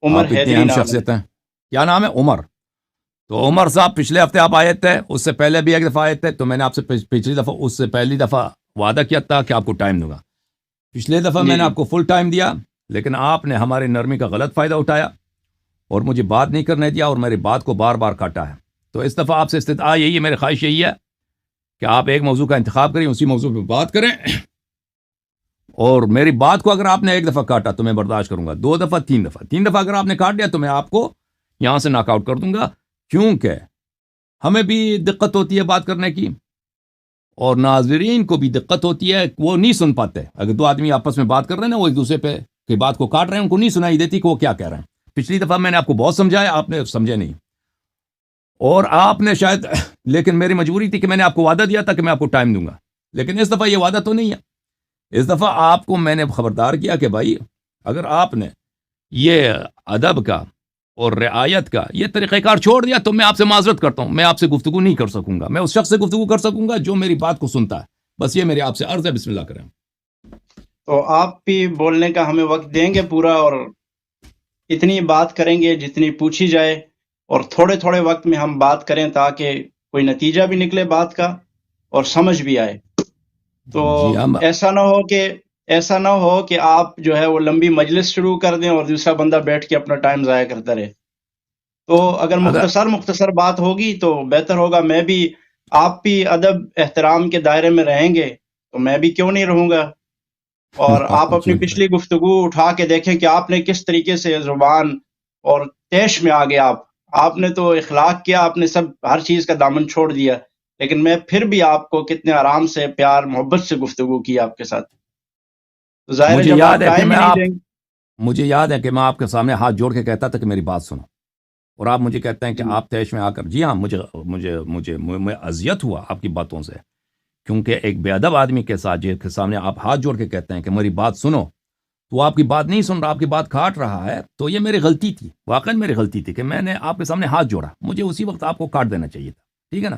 عمر آپ اتنی حیدری اہم نام ہے۔ شخصیت ہیں. کیا نام ہے؟ عمر. تو عمر صاحب پچھلے ہفتے آپ آئے تھے، اس سے پہلے بھی ایک دفعہ آئے تھے. تو میں نے آپ سے پچھلی دفعہ، اس سے پہلی دفعہ وعدہ کیا تھا کہ آپ کو ٹائم دوں گا. پچھلے دفعہ میں نے جی آپ کو فل ٹائم دیا، لیکن آپ نے ہماری نرمی کا غلط فائدہ اٹھایا اور مجھے بات نہیں کرنے دیا اور میری بات کو بار بار کاٹا ہے. تو اس دفعہ آپ سے استدعا یہی ہے، میری خواہش یہی ہے کہ آپ ایک موضوع کا انتخاب کریں، اسی موضوع پہ بات کریں. اور میری بات کو اگر آپ نے ایک دفعہ کاٹا تو میں برداشت کروں گا، 2 دفعہ، 3 دفعہ. 3 دفعہ اگر آپ نے کاٹ دیا تو میں آپ کو یہاں سے ناک آؤٹ کر دوں گا، کیونکہ ہمیں بھی دقت ہوتی ہے بات کرنے کی اور ناظرین کو بھی دقت ہوتی ہے. وہ نہیں سن پاتے. اگر 2 آدمی آپس میں بات کر رہے ہیں نا، وہ ایک دوسرے پہ کی بات کو کاٹ رہے ہیں، ان کو نہیں سنائی دیتی کہ وہ کیا کہہ رہے ہیں. پچھلی دفعہ میں نے آپ کو بہت سمجھایا، آپ نے سمجھے نہیں. اور آپ نے شاید لیکن میری مجبوری تھی کہ میں نے آپ کو وعدہ دیا تھا کہ میں آپ کو ٹائم دوں گا، لیکن اس دفعہ یہ وعدہ تو نہیں ہے. اس دفعہ آپ کو میں نے خبردار کیا کہ بھائی اگر آپ نے یہ ادب کا اور رعایت کا یہ طریقہ کار چھوڑ دیا تو میں آپ سے معذرت کرتا ہوں، میں آپ سے گفتگو نہیں کر سکوں گا. میں اس شخص سے گفتگو کر سکوں گا جو میری بات کو سنتا ہے. بس یہ میری آپ سے عرض ہے. بسم اللہ کریں. تو آپ بھی بولنے کا ہمیں وقت دیں گے پورا، اور اتنی بات کریں گے جتنی پوچھی جائے، اور تھوڑے تھوڑے وقت میں ہم بات کریں تاکہ کوئی نتیجہ بھی نکلے بات کا اور سمجھ بھی آئے. تو جی ہم ایسا نہ ہو کہ آپ جو ہے وہ لمبی مجلس شروع کر دیں اور دوسرا بندہ بیٹھ کے اپنا ٹائم ضائع کرتا رہے. تو اگر مختصر بات ہوگی تو بہتر ہوگا. میں بھی، آپ بھی ادب احترام کے دائرے میں رہیں گے تو میں بھی کیوں نہیں رہوں گا. اور آپ اپنی پچھلی گفتگو اٹھا کے دیکھیں کہ آپ نے کس طریقے سے زبان اور طیش میں آگے آپ نے تو اخلاق کیا، آپ نے سب ہر چیز کا دامن چھوڑ دیا، لیکن میں پھر بھی آپ کو کتنے آرام سے، پیار محبت سے گفتگو کی آپ کے ساتھ. ظاہر ہے مجھے جب یاد آپ ہے کہ ٹائم ہی نہیں دیں گے. مجھے یاد ہے کہ میں آپ کے سامنے ہاتھ جوڑ کے کہتا تھا کہ میری بات سنو، اور آپ مجھے کہتے ہیں کہ جی آپ طیش میں آ کر. جی ہاں، مجھے اذیت ہوا آپ کی باتوں سے، کیونکہ ایک بے ادب آدمی کے ساتھ جس کے سامنے آپ ہاتھ جوڑ کے کہتے ہیں کہ میری بات سنو، تو وہ آپ کی بات نہیں سن رہا، آپ کی بات کاٹ رہا ہے. تو یہ میری غلطی تھی، واقعی میری غلطی تھی کہ میں نے آپ کے سامنے ہاتھ جوڑا. مجھے اسی وقت آپ کو کاٹ دینا چاہیے تھا. ٹھیک ہے نا؟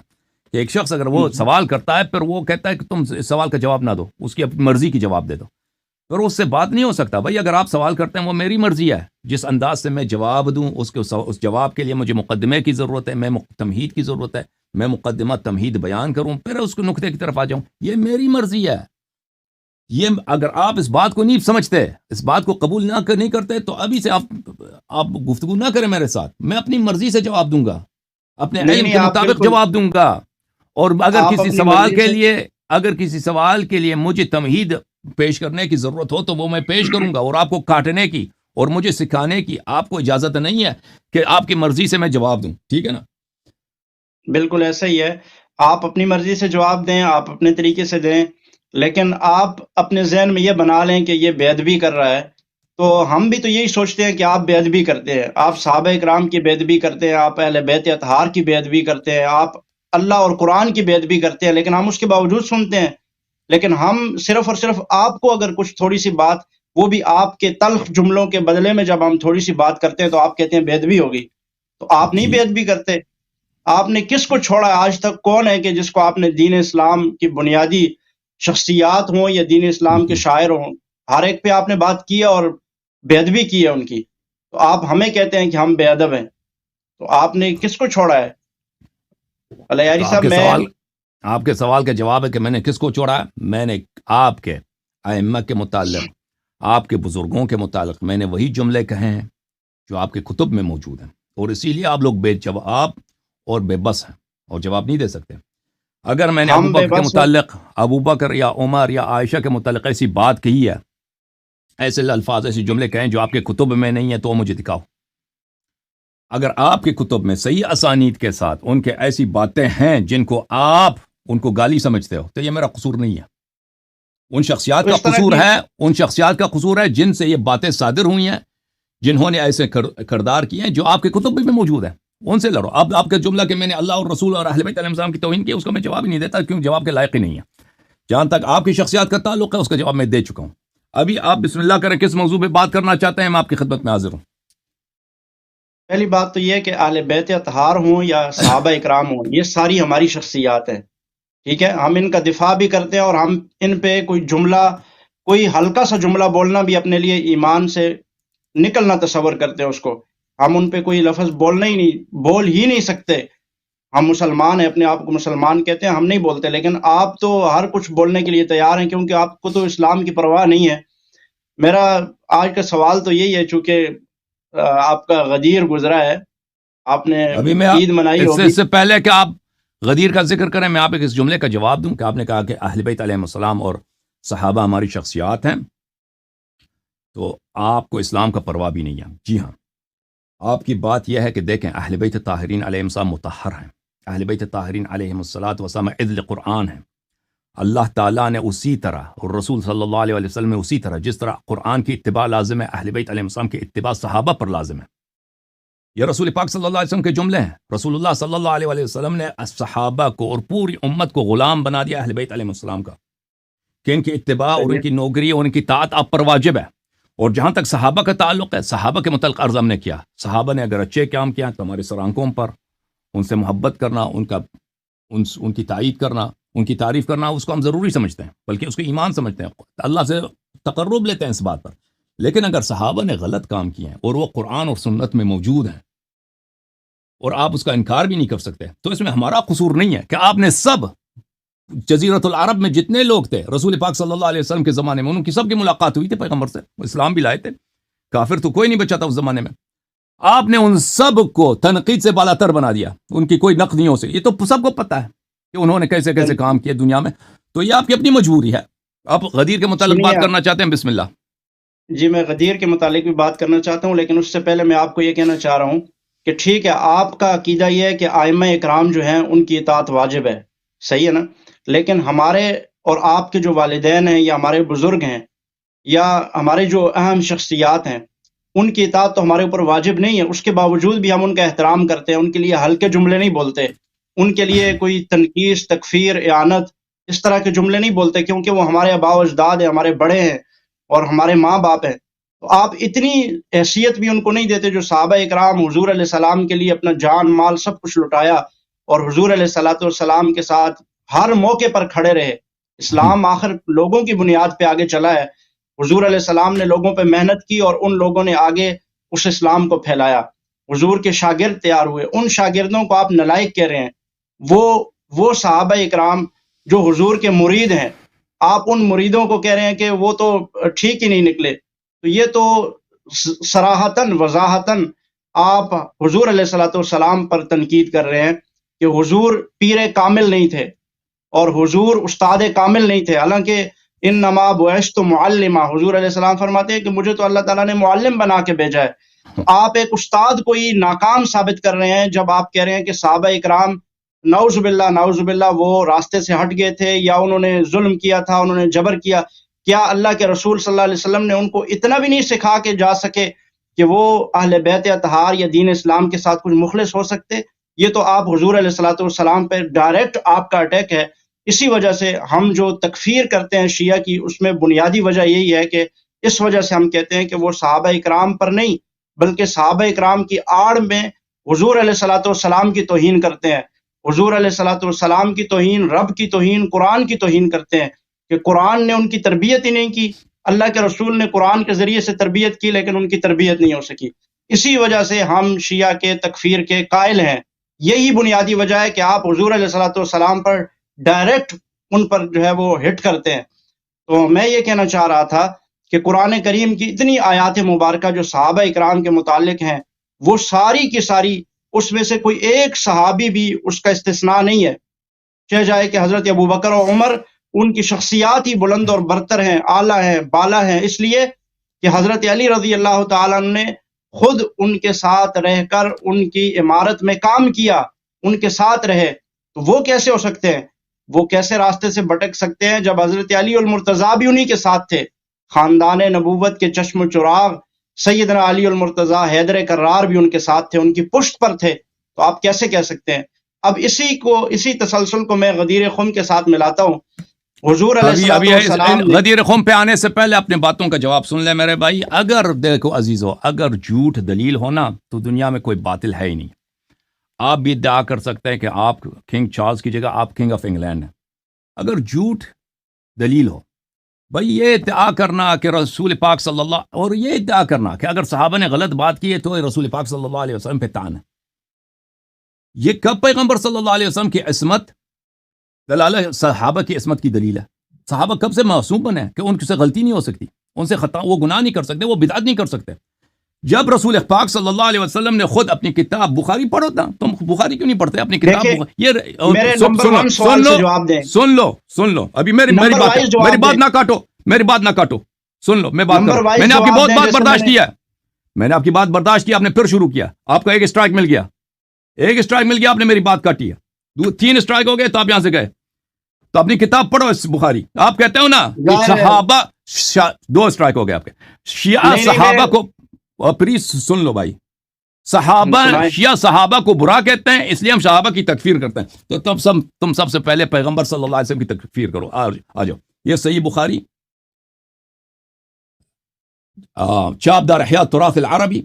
کہ ایک شخص اگر وہ سوال کرتا ہے پھر وہ کہتا ہے کہ تم اس سوال کا جواب نہ دو، اس کی اپنی مرضی کی جواب دے دو، پھر اس سے بات نہیں ہو سکتا. بھائی اگر آپ سوال کرتے ہیں وہ میری مرضی ہے، جس انداز سے میں جواب دوں اس جواب کے لیے مجھے مقدمے کی ضرورت ہے، میں تمہید کی ضرورت ہے، میں مقدمہ تمہید بیان کروں پھر اس کو نقطے کی طرف آ جاؤں، یہ میری مرضی ہے. یہ اگر آپ اس بات کو نہیں سمجھتے، اس بات کو قبول نہیں کرتے، تو ابھی سے آپ گفتگو نہ کریں میرے ساتھ. میں اپنی مرضی سے جواب دوں گا، اپنے نہیں علم نہیں، کے آپ مطابق بالکل، جواب دوں گا. اور آپ اپنی مرضی سے. اگر کسی سوال کے لیے مجھے تمہید پیش کرنے کی ضرورت ہو تو وہ میں پیش کروں گا، اور آپ کو کاٹنے کی اور مجھے سکھانے کی آپ کو اجازت نہیں ہے کہ آپ کی مرضی سے میں جواب دوں. ٹھیک ہے نا؟ بالکل ایسا ہی ہے. آپ اپنی مرضی سے جواب دیں، آپ اپنے طریقے سے دیں، لیکن آپ اپنے ذہن میں یہ بنا لیں کہ یہ بے ادبی کر رہا ہے. تو ہم بھی تو یہی سوچتے ہیں کہ آپ بے ادبی کرتے ہیں، آپ صحابہ اکرام کی بے ادبی کرتے ہیں، آپ اہل بیت اطہار کی بے ادبی کرتے ہیں، آپ اللہ اور قرآن کی بے ادبی کرتے ہیں، لیکن ہم اس کے باوجود سنتے ہیں. لیکن ہم صرف اور صرف آپ کو اگر کچھ تھوڑی سی بات، وہ بھی آپ کے تلخ جملوں کے بدلے میں جب ہم تھوڑی سی بات کرتے ہیں تو آپ کہتے ہیں بے ادبی ہوگی. تو آپ نہیں جی بے ادبی کرتے. آپ نے کس کو چھوڑا ہے آج تک؟ کون ہے کہ جس کو آپ نے دین اسلام کی بنیادی شخصیات ہوں یا دین اسلام کے شاعر ہوں، ہر ایک پہ آپ نے بات کی ہے اور بے ادبی کی ہے ان کی. تو آپ ہمیں کہتے ہیں کہ ہم بے ادب ہیں. تو آپ نے کس کو چھوڑا ہے؟ تو الیاری صاحب، آپ کے سوال کا جواب ہے کہ میں نے کس کو چھوڑا ہے. میں نے آپ کے ائمہ کے متعلق، آپ کے بزرگوں کے متعلق میں نے وہی جملے کہے ہیں جو آپ کے کتب میں موجود ہیں، اور اسی لیے آپ لوگ بے جواب اور بے بس ہیں اور جواب نہیں دے سکتے. اگر میں نے ہم بے ابوبکر کے بس ہیں. متعلق، ابوبکر یا عمر یا عائشہ کے متعلق ایسی بات کہی ہے، ایسے الفاظ، ایسے جملے کہیں جو آپ کے کتب میں نہیں ہیں، تو مجھے دکھاؤ. اگر آپ کے کتب میں صحیح اسانید کے ساتھ ان کے ایسی باتیں ہیں جن کو آپ ان کو گالی سمجھتے ہو، تو یہ میرا قصور نہیں ہے. ان شخصیات تو کا اس طرح قصور کی ہے، ان شخصیات کا قصور ہے جن سے یہ باتیں صادر ہوئی ہیں، جنہوں نے ایسے کردار کیے ہیں جو آپ کے کتب میں بھی موجود ہیں. ان سے لڑو. اب آپ کا جملہ کہ میں نے اللہ اور رسول اور اہل بیت علیہ السلام کی توہین کی، اس کا میں جواب ہی نہیں دیتا، کیوں؟ جواب کے لائق ہی نہیں ہے. جہاں تک آپ کی شخصیات کا تعلق ہے اس کا جواب میں دے چکا ہوں. ابھی آپ بسم اللہ کریں، کس موضوع پہ بات کرنا چاہتے ہیں؟ میں آپ کی خدمت میں حاضر ہوں. پہلی بات تو یہ ہے کہ اہل بیت اطہار ہوں یا صحابہ اکرام ہوں، یہ ساری ہماری شخصیات ہیں. ٹھیک ہے، ہم ان کا دفاع بھی کرتے ہیں، اور ہم ان پہ کوئی جملہ، کوئی ہلکا سا جملہ بولنا بھی اپنے لیے ایمان سے نکلنا تصور کرتے ہیں اس کو. ہم ان پہ کوئی لفظ بول ہی نہیں سکتے. ہم مسلمان ہیں، اپنے آپ کو مسلمان کہتے ہیں، ہم نہیں بولتے، لیکن آپ تو ہر کچھ بولنے کے لیے تیار ہیں، کیونکہ آپ کو تو اسلام کی پرواہ نہیں ہے. میرا آج کا سوال تو یہی ہے، چونکہ آپ کا غدیر گزرا ہے، آپ نے ابھی میں عید منائی اس ہوگی. سے پہلے کہ آپ غدیر کا ذکر کریں، میں آپ ایک اس جملے کا جواب دوں کہ آپ نے کہا کہ اہل بیت علیہ السلام اور صحابہ ہماری شخصیات ہیں، تو آپ کو اسلام کا پرواہ بھی نہیں ہے. جی ہاں، آپ کی بات یہ ہے کہ دیکھیں اہل بیت طاہرین علیہ السلام مطہر ہیں، اہل بیت طاہرین علیہ السلام عدل قرآن ہیں. اللہ تعالیٰ نے اسی طرح اور رسول صلی اللہ علیہ وسلم نے اسی طرح، جس طرح قرآن کی اتباع لازم ہے، اہل بیت علیہ السلام کی اتباع صحابہ پر لازم ہے. یہ رسول پاک صلی اللہ علیہ وسلم کے جملے ہیں. رسول اللہ صلی اللہ علیہ وسلم نے صحابہ کو اور پوری امت کو غلام بنا دیا اہل بیت علیہ السلام کا، کہ ان کی اتباع اور ان کی نوکری اور ان کی طاعت آپ پر واجب ہے. اور جہاں تک صحابہ کا تعلق ہے، صحابہ کے متعلق عرض ہم نے کیا، صحابہ نے اگر اچھے کام کیا تو ہمارے سر آنکھوں پر ان سے محبت کرنا، ان کی تائید کرنا، ان کی تعریف کرنا، اس کو ہم ضروری سمجھتے ہیں، بلکہ اس کو ایمان سمجھتے ہیں، اللہ سے تقرب لیتے ہیں اس بات پر. لیکن اگر صحابہ نے غلط کام کیے ہیں اور وہ قرآن اور سنت میں موجود ہیں اور آپ اس کا انکار بھی نہیں کر سکتے، تو اس میں ہمارا قصور نہیں ہے کہ آپ نے سب جزیرۃ العرب میں جتنے لوگ تھے رسول پاک صلی اللہ علیہ وسلم کے زمانے میں، ان کی سب کی ملاقات ہوئی تھی پیغمبر سے، اسلام بھی لائے تھے، کافر تو کوئی نہیں بچا تھا اس زمانے میں. آپ نے ان سب کو تنقید سے بالا تر بنا دیا، ان کی کوئی نقد نہیں ہو سکتی. یہ تو سب کو پتہ ہے کہ انہوں نے کیسے کیسے کام کیے دنیا میں. تو یہ آپ کی اپنی مجبوری ہے. آپ غدیر کے متعلق بات کرنا چاہتے ہیں؟ بسم اللہ. جی، میں غدیر کے متعلق بھی بات کرنا چاہتا ہوں، لیکن اس سے پہلے میں آپ کو یہ کہنا چاہ رہا ہوں کہ ٹھیک ہے، آپ کا عقیدہ یہ ہے کہ ائمہ اکرام جو ہیں ان کی اطاعت واجب ہے، صحیح ہے نا؟ لیکن ہمارے اور آپ کے جو والدین ہیں یا ہمارے بزرگ ہیں یا ہمارے جو اہم شخصیات ہیں، ان کی اطاعت تو ہمارے اوپر واجب نہیں ہے. اس کے باوجود بھی ہم ان کا احترام کرتے ہیں، ان کے لیے ہلکے جملے نہیں بولتے، ان کے لیے کوئی تنقید، تکفیر، اعانت اس طرح کے جملے نہیں بولتے، کیونکہ وہ ہمارے آباء و اجداد ہیں، ہمارے بڑے ہیں اور ہمارے ماں باپ ہیں. تو آپ اتنی حیثیت بھی ان کو نہیں دیتے جو صحابہ اکرام حضور علیہ السلام کے لیے اپنا جان مال سب کچھ لٹایا اور حضور علیہ الصلوۃ والسلام کے ساتھ ہر موقع پر کھڑے رہے. اسلام آخر لوگوں کی بنیاد پہ آگے چلا ہے. حضور علیہ السلام نے لوگوں پہ محنت کی اور ان لوگوں نے آگے اس اسلام کو پھیلایا. حضور کے شاگرد تیار ہوئے، ان شاگردوں کو آپ نالائق کہہ رہے ہیں. وہ صحابہ اکرام جو حضور کے مرید ہیں، آپ ان مریدوں کو کہہ رہے ہیں کہ وہ تو ٹھیک ہی نہیں نکلے. تو یہ تو صراحتاً وضاحتاً آپ حضور علیہ الصلوۃ والسلام پر تنقید کر رہے ہیں کہ حضور پیر کامل نہیں تھے اور حضور استاد کامل نہیں تھے. حالانکہ انما بعثت معلما، حضور علیہ السلام فرماتے ہیں کہ مجھے تو اللہ تعالیٰ نے معلم بنا کے بھیجا ہے. تو آپ ایک استاد کو ہی ناکام ثابت کر رہے ہیں جب آپ کہہ رہے ہیں کہ صحابہ اکرام نعوذ باللہ وہ راستے سے ہٹ گئے تھے یا انہوں نے ظلم کیا تھا، انہوں نے جبر کیا. کیا اللہ کے رسول صلی اللہ علیہ وسلم نے ان کو اتنا بھی نہیں سکھا کے جا سکے کہ وہ اہل بیت اطہار یا دین اسلام کے ساتھ کچھ مخلص ہو سکتے؟ یہ تو آپ حضور علیہ الصلوۃ والسلام پہ ڈائریکٹ آپ کا اٹیک ہے. اسی وجہ سے ہم جو تکفیر کرتے ہیں شیعہ کی، اس میں بنیادی وجہ یہی ہے کہ اس وجہ سے ہم کہتے ہیں کہ وہ صحابہ اکرام پر نہیں بلکہ صحابہ اکرام کی آڑ میں حضور علیہ الصلوۃ والسلام کی توہین کرتے ہیں. حضور علیہ الصلوۃ والسلام کی توہین، رب کی توہین، قرآن کی توہین کرتے ہیں کہ قرآن نے ان کی تربیت ہی نہیں کی. اللہ کے رسول نے قرآن کے ذریعے سے تربیت کی لیکن ان کی تربیت نہیں ہو سکی. اسی وجہ سے ہم شیعہ کے تکفیر کے قائل ہیں. یہی بنیادی وجہ ہے کہ آپ حضور علیہ الصلوۃ والسلام پر ڈائریکٹ ان پر جو ہے وہ ہٹ کرتے ہیں. تو میں یہ کہنا چاہ رہا تھا کہ قرآن کریم کی اتنی آیات مبارکہ جو صحابہ اکرام کے متعلق ہیں، وہ ساری کی ساری، اس میں سے کوئی ایک صحابی بھی اس کا استثناء نہیں ہے. کہا جائے کہ حضرت ابوبکر و عمر، ان کی شخصیات ہی بلند اور برتر ہیں، اعلیٰ ہیں، بالا ہیں، اس لیے کہ حضرت علی رضی اللہ تعالیٰ عنہ نے خود ان کے ساتھ رہ کر ان کی عمارت میں کام کیا، ان کے ساتھ رہے. تو وہ کیسے ہو سکتے ہیں؟ وہ کیسے راستے سے بھٹک سکتے ہیں جب حضرت علی المرتضیٰ بھی انہی کے ساتھ تھے؟ خاندان نبوت کے چشم و چراغ سیدنا علی المرتضیٰ حیدر کرار بھی ان کے ساتھ تھے، ان کی پشت پر تھے. تو آپ کیسے کہہ سکتے ہیں؟ اب اسی تسلسل کو میں غدیر خم کے ساتھ ملاتا ہوں. حضور علیہ السلام غدیر خم پہ آنے سے پہلے اپنے باتوں کا جواب سن لے میرے بھائی. اگر دیکھو عزیزو، اگر جھوٹ دلیل ہونا تو دنیا میں کوئی باطل ہے ہی نہیں. آپ بھی ادعا کر سکتے ہیں کہ آپ کنگ چارلز کی جگہ آپ کنگ آف انگلینڈ ہیں. اگر جھوٹ دلیل ہو، بھائی یہ ادعا کرنا کہ رسول پاک صلی اللہ، اور یہ ادعا کرنا کہ اگر صحابہ نے غلط بات کی ہے تو رسول پاک صلی اللہ علیہ وسلم پہ تان ہے، یہ کب پیغمبر صلی اللہ علیہ وسلم کی عصمت دلالہ صحابہ کی عصمت کی دلیل ہے؟ صحابہ کب سے معصوم بنے کہ ان سے غلطی نہیں ہو سکتی، ان سے خطا، وہ گناہ نہیں کر سکتے، وہ بدعت نہیں کر سکتے۔ جب رسول پاک صلی اللہ علیہ وسلم نے خود اپنی کتاب بخاری پڑھو تھا، تم بخاری کیوں نہیں پڑھتے اپنی کتاب؟ یہ میرے نمبر 1 سوال سے جواب دیں، سن لو ابھی میری بات نہ کاٹو، میری بات نہ کاٹو، سن لو، میں بات کروں، میں نے آپ کی بہت بات برداشت کیا ہے، میں نے آپ کی بات برداشت کی، آپ نے پھر شروع کیا، آپ کا ایک اسٹرائک مل گیا، آپ نے میری بات کاٹی ہے، 3 اسٹرائک ہو گئے تو آپ یہاں سے گئے۔ تو اپنی کتاب پڑھو اس بخاری، آپ کہتے ہو نا کہ صحابہ 2 اسٹرائک ہو گئے آپ کے، شیعہ صحابہ کو، اور پلیز سن لو بھائی، صحابہ شیعہ صحابہ کو برا کہتے ہیں، اس لیے ہم صحابہ کی تکفیر کرتے ہیں، تو تم سب سے پہلے پیغمبر صلی اللہ علیہ وسلم کی تکفیر کرو۔ آ جاؤ، یہ صحیح بخاری چاپ دار احیاء تراث العربی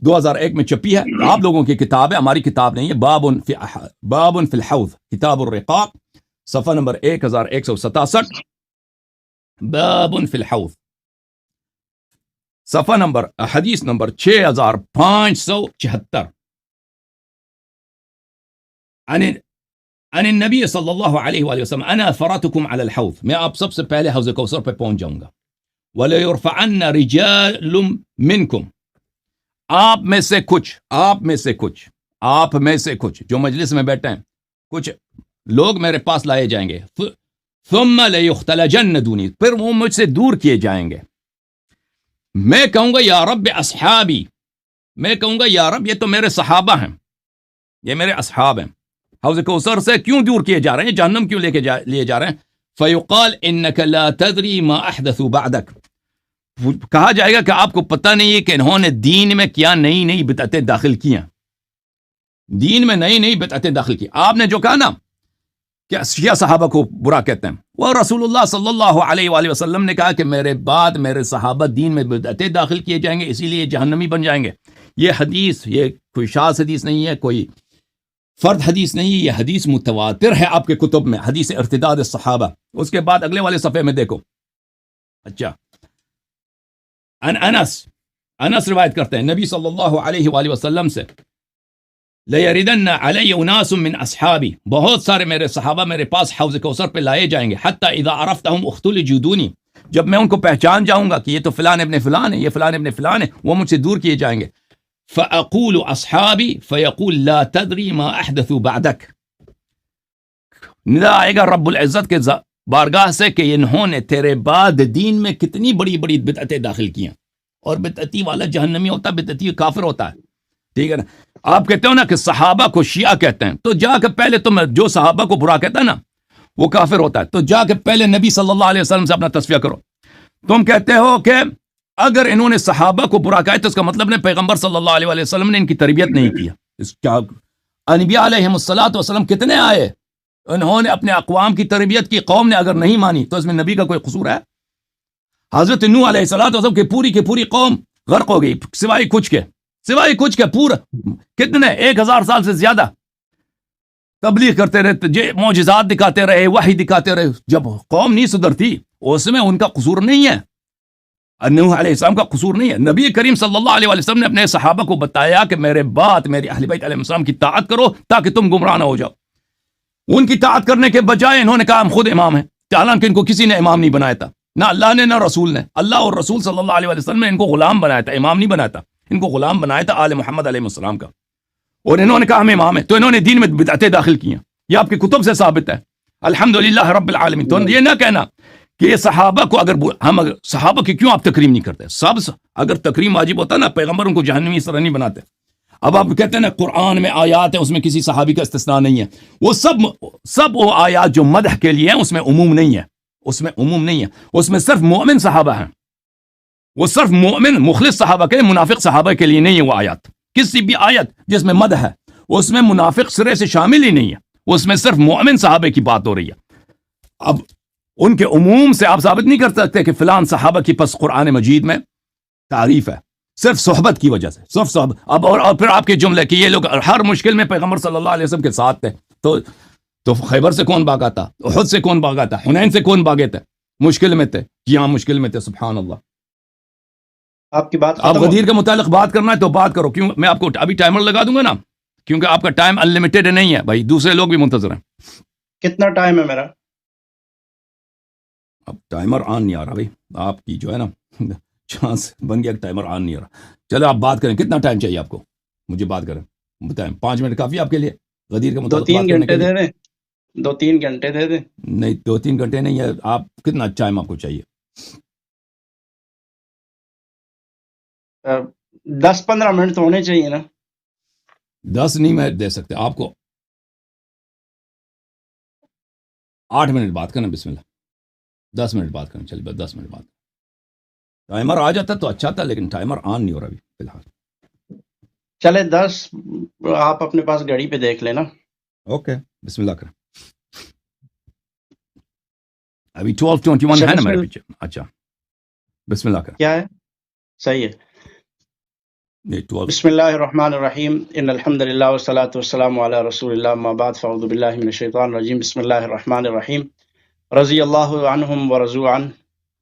2001 میں چھپی ہے، آپ لوگوں کی کتاب ہے، ہماری کتاب نہیں ہے۔ باب فی الحوض، کتاب الرقاق، صفحہ نمبر 1167، باب فی الحوض، صفحہ نمبر، حدیث نمبر 6576، عن النبی صلی اللہ علیہ وآلہ وسلم، انا فراتکم علی الحوض، میں آپ سب سے پہلے حوض کوثر پہ پہنچ جاؤں گا، وَلَيُرْفَعَنَّ رِجَالٌ مِّنْكُمْ، آپ میں سے کچھ جو مجلس میں بیٹھے ہیں، کچھ لوگ میرے پاس لائے جائیں گے، ثُمَّ لَيُخْتَلَجَنَّ دُونِي، پھر وہ مجھ سے دور کیے جائیں گے، میں کہوں گا یا رب اصحابی، میں کہوں گا یا رب یہ تو میرے صحابہ ہیں، یہ میرے اصحاب ہیں، حوض کوثر سے کیوں دور کیے جا رہے ہیں، جہنم کیوں لیے جا رہے ہیں؟ فیقال انک لا تدری ما احدثوا بعدک، کہا جائے گا کہ آپ کو پتہ نہیں ہے کہ انہوں نے دین میں کیا نئی بدعتیں داخل کی ہیں، دین میں نئی بدعتیں داخل کی۔ آپ نے جو کہا نا کہ شیعہ صحابہ کو برا کہتے ہیں، وہ رسول اللہ صلی اللہ علیہ وآلہ وسلم نے کہا کہ میرے بعد میرے صحابہ دین میں بدعتیں داخل کیے جائیں گے، اسی لیے جہنمی بن جائیں گے۔ یہ حدیث، یہ کوئی شاذ حدیث نہیں ہے، کوئی فرد حدیث نہیں، یہ حدیث متواتر ہے آپ کے کتب میں، حدیث ارتداد الصحابہ۔ اس کے بعد اگلے والے صفحے میں دیکھو، اچھا، انس روایت کرتے ہیں نبی صلی اللہ علیہ وآلہ وسلم سے، لَيَرِدَنَّ عَلَيَّ أُنَاسٌ مِّنْ أَصْحَابِي، بہت سارے میرے صحابہ میرے پاس حوض کوثر پہ لائے جائیں گے، حَتَّى إِذَا عَرَفْتَهُمْ اُخْتُلِجُوا دُونِي، جب میں ان کو پہچان جاؤں گا کہ یہ تو فلان ابن فلان ہے، یہ فلان ابن فلان ہے، وہ مجھ سے دور کیے جائیں گے۔ فَأَقُولُ أَصْحَابِي فَيَقُولُ لَا تَدْرِي مَا أَحْدَثُوا بَعْدَكَ، ندا آئے گا رب العزت کے بارگاہ سے کہ انہوں نے تیرے بعد دین میں کتنی بڑی بدعتیں داخل کی ہیں، اور بدعتی والا جہنمی ہوتا ہے، بدعتی کافر ہوتا ہے، ٹھیک ہے نا؟ آپ کہتے ہو نا کہ صحابہ کو شیعہ کہتے ہیں، تو جا کے پہلے تم جو صحابہ کو برا کہتا ہے نا وہ کافر ہوتا ہے، تو جا کے پہلے نبی صلی اللہ علیہ وسلم سے اپنا تصفیہ کرو۔ تم کہتے ہو کہ اگر انہوں نے صحابہ کو برا کہا تو اس کا مطلب نے پیغمبر صلی اللہ علیہ وآلہ وسلم نے ان کی تربیت نہیں کیا۔ اس کیا انبیاء علیہم الصلوۃ والسلام کتنے آئے، انہوں نے اپنے اقوام کی تربیت کی، قوم نے اگر نہیں مانی تو اس میں نبی کا کوئی قصور ہے؟ حضرت نوح علیہ الصلوۃ والسلام کی پوری قوم غرق ہو گئی، سوائے کچھ کے پورا کتنے 1000 سال سے زیادہ تبلیغ کرتے رہے، معجزات دکھاتے رہے، وحی دکھاتے رہے، جب قوم نہیں سدھرتی اس میں ان کا قصور نہیں ہے، نوح علیہ السلام کا قصور نہیں ہے۔ نبی کریم صلی اللہ علیہ وسلم نے اپنے صحابہ کو بتایا کہ میرے بعد میرے اہل بیت علیہ السلام کی طاعت کرو تاکہ تم گمراہ نہ ہو جاؤ۔ ان کی طاعت کرنے کے بجائے انہوں نے کہا ہم خود امام ہیں، حالانکہ ان کو کسی نے امام نہیں بنایا تھا، نہ اللہ نے نہ رسول نے۔ اللہ اور رسول صلی اللہ علیہ وسلم نے ان کو غلام بنایا تھا، امام نہیں بنایا تھا، ان کو غلام بنایا تھا آل محمد علیہ السلام کا، اور انہوں نے کہا ہم امام ہیں، تو انہوں نے دین میں بدعتیں داخل کی ہیں، یہ آپ کی کتب سے ثابت ہے، الحمدللہ رب العالمین۔ تو یہ نہ کہنا کہ یہ صحابہ کو ہم صحابہ کی کیوں آپ تکریم نہیں کرتے؟ اگر تکریم واجب ہوتا نا پیغمبر ان کو جہنمی اس طرح نہیں بناتے۔ اب آپ کہتے ہیں نا قرآن میں آیات ہیں اس میں کسی صحابی کا استثناء نہیں ہے، وہ سب وہ آیات جو مدح کے لیے ہیں اس میں عموم نہیں ہے، اس میں صرف مومن صحابہ ہیں، وہ صرف مومن مخلص صحابہ کے، منافق صحابہ کے لیے نہیں ہے وہ آیات۔ کسی بھی آیت جس میں مدح ہے اس میں منافق سرے سے شامل ہی نہیں ہے، اس میں صرف مومن صحابہ کی بات ہو رہی ہے۔ اب ان کے عموم سے آپ ثابت نہیں کر سکتے کہ فلان صحابہ کی پس قرآن مجید میں تعریف ہے، صرف صحبت کی وجہ سے، صرف صحبت۔ اب اور پھر آپ کے جملے کہ یہ لوگ ہر مشکل میں پیغمبر صلی اللہ علیہ وسلم کے ساتھ تھے، تو خیبر سے کون بھاگا تھا، احد سے کون بھاگا تھا، حنین سے کون بھاگے تھے؟ مشکل میں تھے جی ہاں مشکل میں تھے سبحان اللہ آپ کی بات آپ ختم ہو غدیر کے متعلق بات کرنا ہے تو بات کرو کیوں میں آپ کو ابھی ٹائمر لگا دوں گا نا کیونکہ آپ کا ٹائم ان لمیٹیڈ نہیں ہے بھائی دوسرے لوگ بھی منتظر ہیں کتنا ٹائم ہے میرا اب ٹائمر آن نہیں آ رہا بھائی آپ کی جو ہے نا چانس بن گیا کہ ٹائمر آن نہیں آ رہا چلو آپ بات کریں کتنا ٹائم چاہیے آپ کو مجھے بات کریں بتائیں 5 منٹ کافی آپ کے لیے غدیر کے متعلق بات کرنے کے لیے 2-3 گھنٹے دے دیں نہیں 2-3 گھنٹے نہیں ہے آپ کتنا ٹائم آپ کو چاہیے 10-15 منٹ تو ہونے چاہیے نا 10 نہیں میں دے سکتے آپ کو 8 منٹ بات کرنا بسم اللہ 10 منٹ بات کرنا چلیے بس 10 منٹ بات ٹائمر آ جاتا تو اچھا تھا لیکن ٹائمر آن نہیں ہو رہا ابھی فی الحال چلے 10 آپ اپنے پاس گھڑی پہ دیکھ لینا اوکے بسم اللہ کریں ابھی 12:21 ہے نا میرے پیچھے اچھا بسم اللہ کریں کیا ہے صحیح ہے بسم اللہ الرحمن الرحیم ان الحمد للہ والصلاۃ والسلام علی رسول اللہ اما بعد فاعوذ باللہ من الشیطان الرجیم بسم اللہ الرحمن الرحیم رضی اللہ عنہم ورضوا عنہ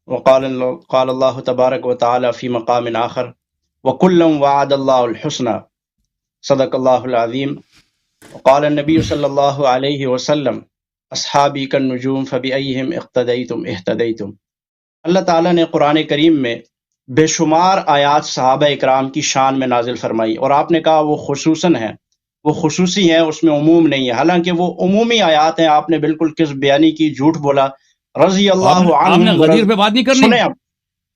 وقال اللہ تبارک وتعالی فی مقام آخر وکلا وعد اللہ الحسنى صدق اللہ العظیم وقال النبی صلی اللہ علیہ وسلم اصحابی کالنجوم فبأیہم اقتدیتم اہتدیتم اللہ تعالیٰ نے قرآن کریم میں بے شمار آیات صحابہ اکرام کی شان میں نازل فرمائی اور آپ نے کہا وہ خصوصاً ہیں وہ خصوصی ہیں اس میں عموم نہیں ہے حالانکہ وہ عمومی آیات ہیں آپ نے بالکل کذب بیانی کی جھوٹ بولا رضی اللہ عنہ غدیر پہ بات نہیں کرنی سنیں اب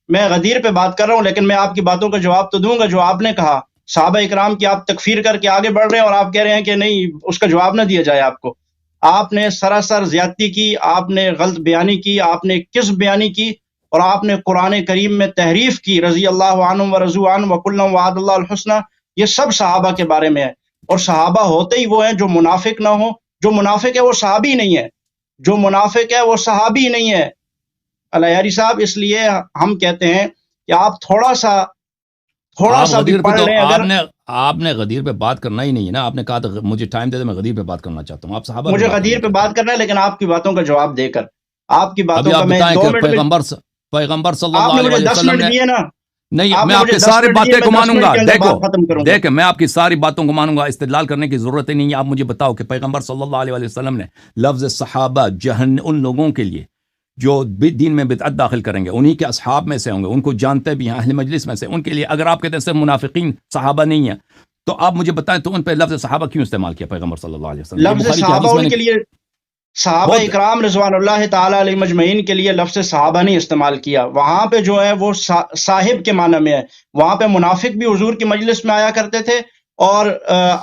میں غدیر پہ بات کر رہا ہوں لیکن میں آپ کی باتوں کا جواب تو دوں گا جو آپ نے کہا صحابہ اکرام کی آپ تکفیر کر کے آگے بڑھ رہے ہیں اور آپ کہہ رہے ہیں کہ نہیں اس کا جواب نہ دیا جائے آپ کو آپ نے سراسر زیادتی کی آپ نے غلط بیانی کی آپ نے کذب بیانی کی اور آپ نے قرآن کریم میں تحریف کی رضی اللہ عنہ ورضوا عنہ وکلا وعد اللہ الحسنى یہ سب صحابہ کے بارے میں ہے اور صحابہ ہوتے ہی وہ ہیں جو منافق نہ ہو جو منافق ہے وہ صحابی نہیں ہے جو منافق ہے وہ صحابی نہیں ہے الیاری صاحب اس لیے ہم کہتے ہیں کہ آپ تھوڑا سا بھی پڑھ لیں اگر آپ نے غدیر پہ بات کرنا ہی نہیں ہے نا آپ نے کہا تو مجھے ٹائم دے دے میں غدیر پہ بات کرنا چاہتا ہوں آپ صحابہ مجھے غدیر پہ بات کرنا ہے لیکن آپ کی باتوں کا جواب دے کر آپ کی باتوں کا میں 2 منٹ پیغمبر صلی اللہ علیہ وسلم نے دیے نا نہیں میں آپ کی ساری باتیں کو مانوں گا دیکھیں میں آپ کی ساری باتوں کو مانوں گا استدلال کرنے کی ضرورت ہی نہیں ہے آپ مجھے بتاؤ کہ پیغمبر صلی اللہ علیہ وسلم نے لفظ صحابہ ان لوگوں کے لیے جو دین میں بدعت داخل کریں گے انہی کے اصحاب میں سے ہوں گے ان کو جانتے بھی ہیں اہل مجلس میں سے ان کے لیے اگر آپ کہتے ہیں صرف منافقین صحابہ نہیں ہیں تو آپ مجھے بتائیں تو ان پہ لفظ صحابہ کیوں استعمال کیا پیغمبر صلی اللہ علیہ وسلم لفظ صحابہ ان کے لیے صحابہ اکرام رضوان اللہ تعالیٰ علیہ مجمعین کے لیے لفظ صحابہ نہیں استعمال کیا وہاں پہ جو ہے وہ صاحب کے معنی میں ہے وہاں پہ منافق بھی حضور کی مجلس میں آیا کرتے تھے اور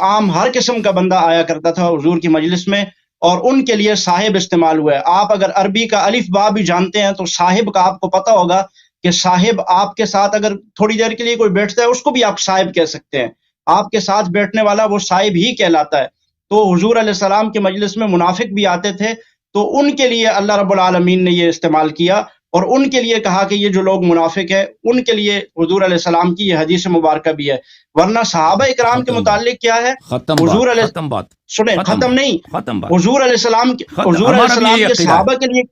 عام ہر قسم کا بندہ آیا کرتا تھا حضور کی مجلس میں اور ان کے لیے صاحب استعمال ہوا ہے آپ اگر عربی کا الف با بھی جانتے ہیں تو صاحب کا آپ کو پتہ ہوگا کہ صاحب آپ کے ساتھ اگر تھوڑی دیر کے لیے کوئی بیٹھتا ہے اس کو بھی آپ صاحب کہہ سکتے ہیں آپ کے ساتھ بیٹھنے والا وہ صاحب ہی کہلاتا ہے تو حضور علیہ السلام کے مجلس میں منافق بھی آتے تھے تو ان کے لیے اللہ رب العالمین نے یہ استعمال کیا اور ان کے لیے کہا کہ یہ جو لوگ منافق ہیں ان کے لیے حضور علیہ السلام کی یہ حدیث مبارکہ بھی ہے ورنہ صحابہ اکرام کے متعلق کیا ہے حضور علیہ سنیں ختم نہیں حضور علیہ السلام کے صحابہ کے لیے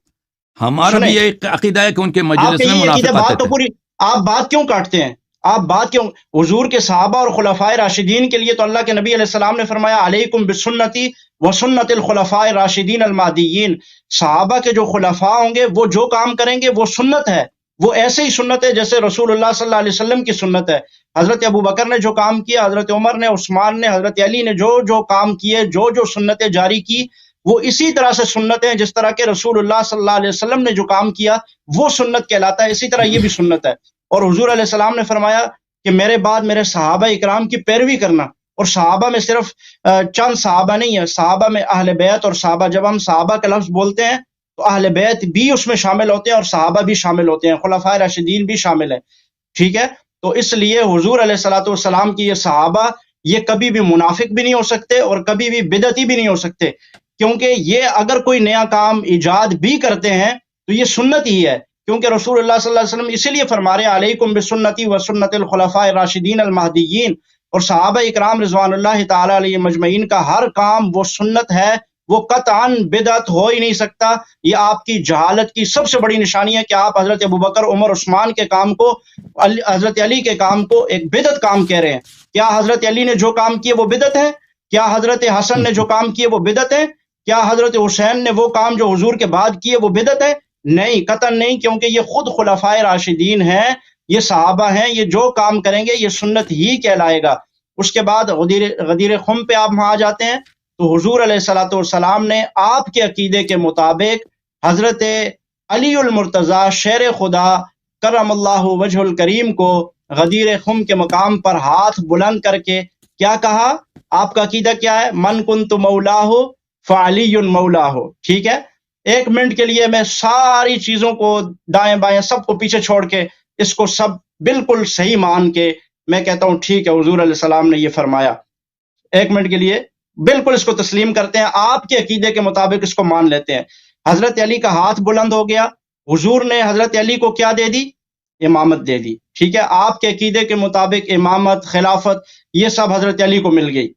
ہمارا بھی یہ عقیدہ ہے کہ ان کے مجلس میں منافق آتے تھے آپ بات کیوں کاٹتے ہیں آپ بات کیوں حضور کے صحابہ اور خلفائے راشدین کے لیے تو اللہ کے نبی علیہ السلام نے فرمایا علیکم بسنتی وسنت الخلفاء راشدین المہدیین صحابہ کے جو خلفاء ہوں گے وہ جو کام کریں گے وہ سنت ہے وہ ایسے ہی سنت ہے جیسے رسول اللہ صلی اللہ علیہ وسلم کی سنت ہے حضرت ابو بکر نے جو کام کیا حضرت عمر نے عثمان نے حضرت علی نے جو کام کیے جو سنتیں جاری کی وہ اسی طرح سے سنت ہیں جس طرح کہ رسول اللہ صلی اللہ علیہ وسلم نے جو کام کیا وہ سنت کہلاتا ہے اسی طرح یہ بھی سنت ہے اور حضور علیہ السلام نے فرمایا کہ میرے بعد میرے صحابہ اکرام کی پیروی کرنا اور صحابہ میں صرف چند صحابہ نہیں ہے صحابہ میں اہل بیت اور صحابہ جب ہم صحابہ کا لفظ بولتے ہیں تو اہل بیت بھی اس میں شامل ہوتے ہیں اور صحابہ بھی شامل ہوتے ہیں خلفائے راشدین بھی شامل ہیں ٹھیک ہے تو اس لیے حضور علیہ الصلوۃ والسلام کی یہ صحابہ یہ کبھی بھی منافق بھی نہیں ہو سکتے اور کبھی بھی بدعتی بھی نہیں ہو سکتے کیونکہ یہ اگر کوئی نیا کام ایجاد بھی کرتے ہیں تو یہ سنت ہی ہے کیونکہ رسول اللہ صلی اللہ علیہ وسلم اسی لیے فرما رہے ہیں علیکم بسنتی وسنت الخلفاء الراشدین المہدیین اور صحابہ اکرام رضوان اللہ تعالی علیہ مجمعین کا ہر کام وہ سنت ہے وہ قطعاً بدعت ہو ہی نہیں سکتا۔ یہ آپ کی جہالت کی سب سے بڑی نشانی ہے کہ آپ حضرت ابوبکر، عمر، عثمان کے کام کو، حضرت علی کے کام کو ایک بدعت کام کہہ رہے ہیں۔ کیا حضرت علی نے جو کام کیے وہ بدعت ہے؟ کیا حضرت حسن نے جو کام کیے وہ بدعت ہے؟ کیا حضرت حسین نے وہ کام جو حضور کے بعد کیے وہ بدعت ہے؟ نہیں، قطعاً نہیں، کیونکہ یہ خود خلفائے راشدین ہیں، یہ صحابہ ہیں، یہ جو کام کریں گے یہ سنت ہی کہلائے گا۔ اس کے بعد غدیر خم پہ آپ وہاں جاتے ہیں تو حضور علیہ الصلوۃ والسلام نے آپ کے عقیدے کے مطابق حضرت علی المرتضیٰ شیر خدا کرم اللہ وجہ الکریم کو غدیر خم کے مقام پر ہاتھ بلند کر کے کیا کہا؟ آپ کا عقیدہ کیا ہے؟ من کنت مولاہ فعلی مولاہ۔ ٹھیک ہے، ایک منٹ کے لیے میں ساری چیزوں کو دائیں بائیں سب کو پیچھے چھوڑ کے اس کو سب بالکل صحیح مان کے میں کہتا ہوں ٹھیک ہے، حضور علیہ السلام نے یہ فرمایا۔ ایک منٹ کے لیے بالکل اس کو تسلیم کرتے ہیں، آپ کے عقیدے کے مطابق اس کو مان لیتے ہیں۔ حضرت علی کا ہاتھ بلند ہو گیا، حضور نے حضرت علی کو کیا دے دی؟ امامت دے دی۔ ٹھیک ہے، آپ کے عقیدے کے مطابق امامت، خلافت، یہ سب حضرت علی کو مل گئی۔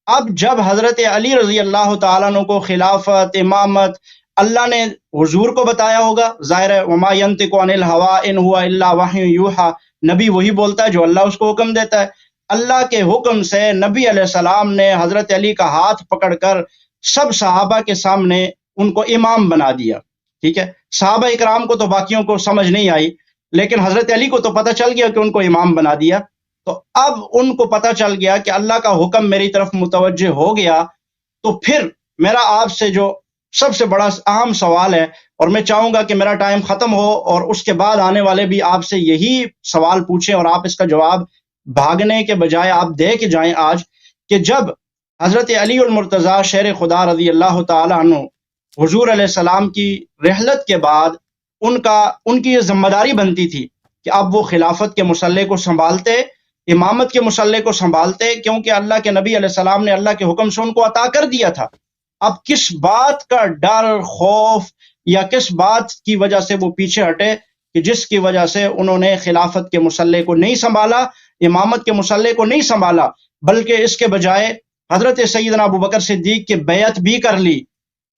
اب جب حضرت علی رضی اللہ تعالیٰ عنہ کو خلافت، امامت اللہ نے حضور کو بتایا ہوگا، ظاہر ہے وما ینطق عن الہویٰ ان ہوا الا وحی یوحیٰ، نبی وہی بولتا ہے جو اللہ اس کو حکم دیتا ہے۔ اللہ کے حکم سے نبی علیہ السلام نے حضرت علی کا ہاتھ پکڑ کر سب صحابہ کے سامنے ان کو امام بنا دیا۔ ٹھیک ہے، صحابہ اکرام کو تو باقیوں کو سمجھ نہیں آئی، لیکن حضرت علی کو تو پتہ چل گیا کہ ان کو امام بنا دیا۔ تو اب ان کو پتہ چل گیا کہ اللہ کا حکم میری طرف متوجہ ہو گیا، تو پھر میرا آپ سے جو سب سے بڑا اہم سوال ہے، اور میں چاہوں گا کہ میرا ٹائم ختم ہو اور اس کے بعد آنے والے بھی آپ سے یہی سوال پوچھیں اور آپ اس کا جواب بھاگنے کے بجائے آپ دے کے جائیں آج، کہ جب حضرت علی المرتضیٰ شیر خدا رضی اللہ تعالی عنہ حضور علیہ السلام کی رحلت کے بعد ان کی یہ ذمہ داری بنتی تھی کہ اب وہ خلافت کے مسلح کو سنبھالتے، امامت کے مسلح کو سنبھالتے، کیونکہ اللہ کے نبی علیہ السلام نے اللہ کے حکم سے ان کو عطا کر دیا تھا۔ اب کس بات کا ڈر، خوف یا کس بات کی وجہ سے وہ پیچھے ہٹے کہ جس کی وجہ سے انہوں نے خلافت کے مسلح کو نہیں سنبھالا، امامت کے مسلح کو نہیں سنبھالا، بلکہ اس کے بجائے حضرت سیدنا ابوبکر صدیق کی بیعت بھی کر لی۔